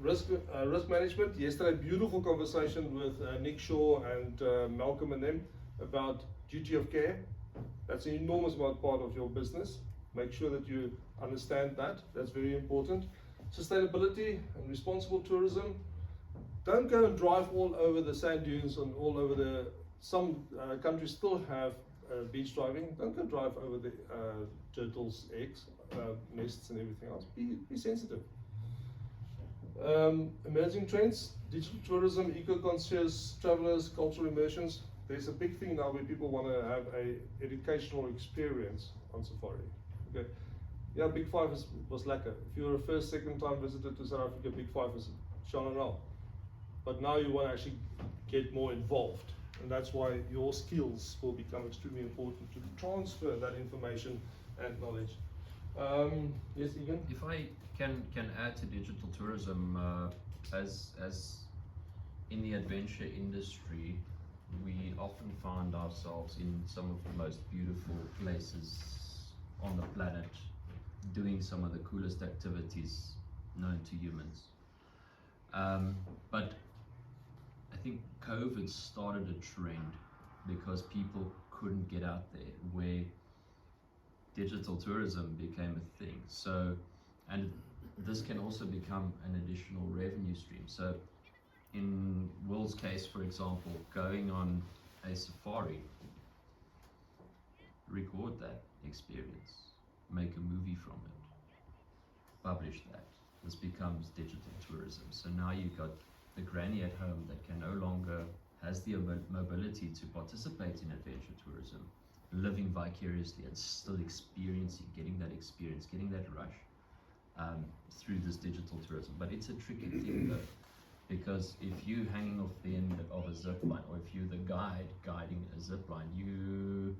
Risk management. Yesterday, beautiful conversation with Nick Shaw and Malcolm and them about duty of care. That's an enormous part of your business. Make sure that you understand that. That's very important. Sustainability and responsible tourism. Don't go and drive all over the sand dunes and all over the. Some countries still have beach driving. Don't go drive over the turtles' eggs, nests, and everything else. Be sensitive. Emerging trends, digital tourism, eco-conscious travelers, cultural immersions. There's a big thing now where people want to have a educational experience on safari. Okay, yeah, Big Five was lekker. If you're a first, second time visitor to South Africa, Big Five is shone and all. But now you want to actually get more involved, and that's why your skills will become extremely important to transfer that information and knowledge. Yes, Egan? If I can add to digital tourism, as in the adventure industry, we often find ourselves in some of the most beautiful places on the planet, doing some of the coolest activities known to humans. But I think COVID started a trend because people couldn't get out there, where digital tourism became a thing. So, and this can also become an additional revenue stream. So in Will's case, for example, going on a safari, record that experience, make a movie from it, publish that. This becomes digital tourism. So now you've got the granny at home that can no longer has the mobility to participate in adventure tourism, living vicariously and still experiencing, getting that experience, getting that rush through this digital tourism. But it's a tricky thing though, because if you hanging off the end of a zip line, or if you're the guide guiding a zip line, you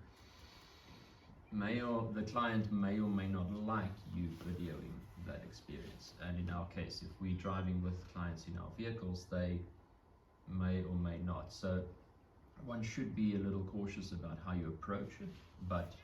may, or the client may or may not like you videoing that experience. And in our case, if we're driving with clients in our vehicles, they may or may not. So one should be a little cautious about how you approach it. But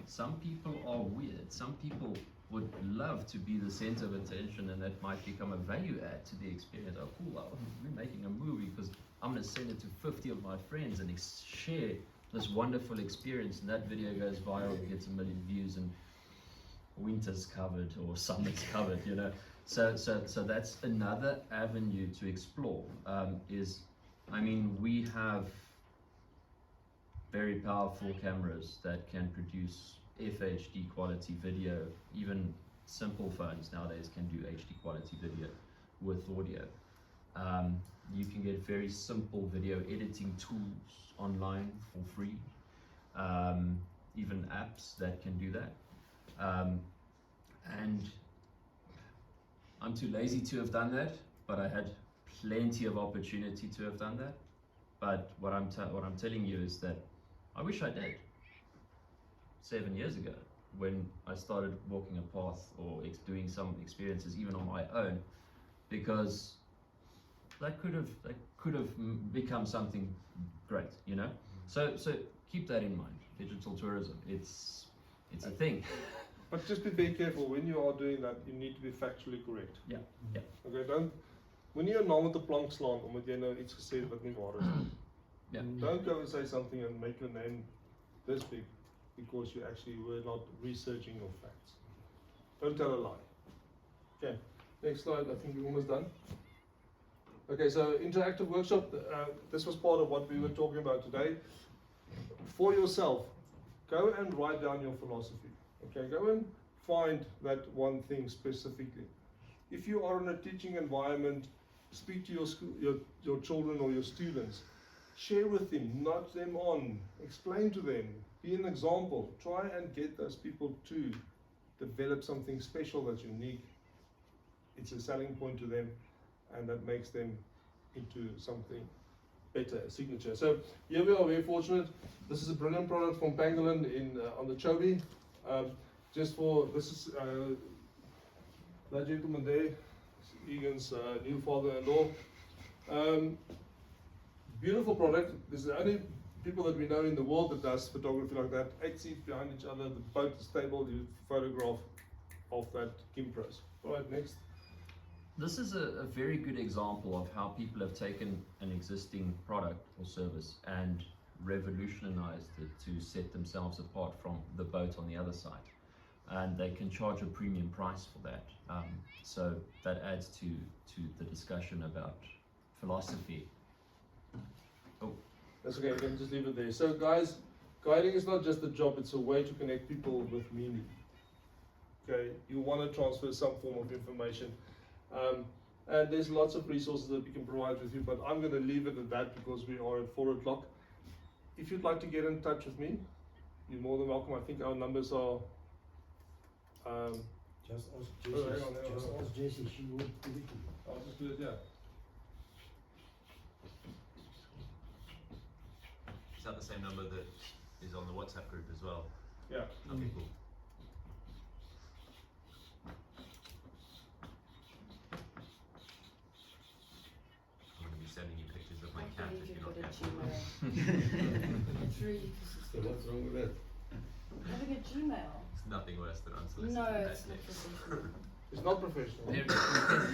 some people are weird. Some people would love to be the center of attention, and that might become a value add to the experience. Oh, cool, we're making a movie because I'm going to send it to 50 of my friends and share this wonderful experience, and that video goes viral and gets 1 million views, and winter's covered or summer's covered, you know. So that's another avenue to explore. We have very powerful cameras that can produce FHD quality video. Even simple phones nowadays can do HD quality video with audio. You can get very simple video editing tools online for free. Even apps that can do that. And I'm too lazy to have done that, but I had plenty of opportunity to have done that. But what I'm telling you is that I wish I did 7 years ago, when I started walking a path or doing some experiences even on my own, because that could have become something great, you know. So keep that in mind. Digital tourism, it's a thing. But just be very careful when you are doing that. You need to be factually correct. Yeah. Okay, don't. Wanneer jy nou met 'n plank slaan omdat jy nou iets gesê het wat nie waar is nie. Yeah. Don't go and say something and make your name this big because you actually were not researching your facts. Don't tell a lie. Okay, next slide. I think we're almost done. Okay, so interactive workshop. This was part of what we were talking about today. For yourself, go and write down your philosophy. Okay, go and find that one thing specifically. If you are in a teaching environment, speak to your school, your children or your students. Share with them, nudge them on, explain to them, be an example. Try and get those people to develop something special that's unique. It's a selling point to them, and that makes them into something better, a signature. So here we are, very fortunate. This is a brilliant product from Pangolin on the Chobe. This is that gentleman there, Egan's new father-in-law. Beautiful product. This is the only people that we know in the world that does photography like that. 8 seats behind each other, the boat is stable, you photograph of that Gimpros. Alright, next. This is a very good example of how people have taken an existing product or service and revolutionized it to set themselves apart from the boat on the other side. And they can charge a premium price for that. So that adds to the discussion about philosophy. Oh, that's okay, you can just leave it there. So guys, guiding is not just a job, it's a way to connect people with meaning. Okay, you want to transfer some form of information. And there's lots of resources that we can provide with you, but I'm going to leave it at that because we are at 4 o'clock. If you'd like to get in touch with me, you're more than welcome. I think our numbers are... Just ask Jessie, she will give it to you. I'll just do it, yeah. Is that the same number that is on the WhatsApp group as well? Yeah. Okay, cool. I'm going to be sending you pictures of my I cat believe if you've you're got not a careful. Gmail. It's really So what's wrong with that? having a Gmail. It's nothing worse than unsolicited No, net it's not pics. professional. It's not professional.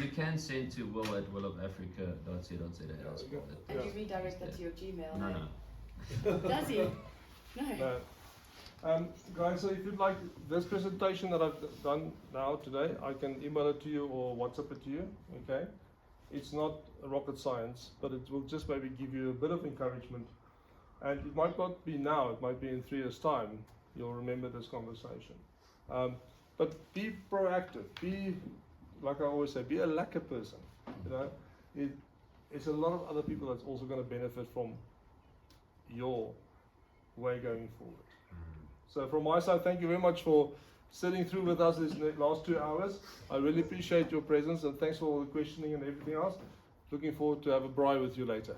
you can send to will@willofafrica.co.za as well. And you redirect that to your Gmail. No, eh? no. Does he? No. No. Guys, so if you'd like this presentation that I've done now today, I can email it to you or WhatsApp it to you, okay? It's not rocket science, but it will just maybe give you a bit of encouragement. And it might not be now, it might be in 3 years' time, you'll remember this conversation. But be proactive, be, like I always say, be a lacquer person, you know? It's a lot of other people that's also going to benefit from your way going forward. So from my side, thank you very much for sitting through with us these last 2 hours. I really appreciate your presence, and thanks for all the questioning and everything else. Looking forward to have a braai with you later.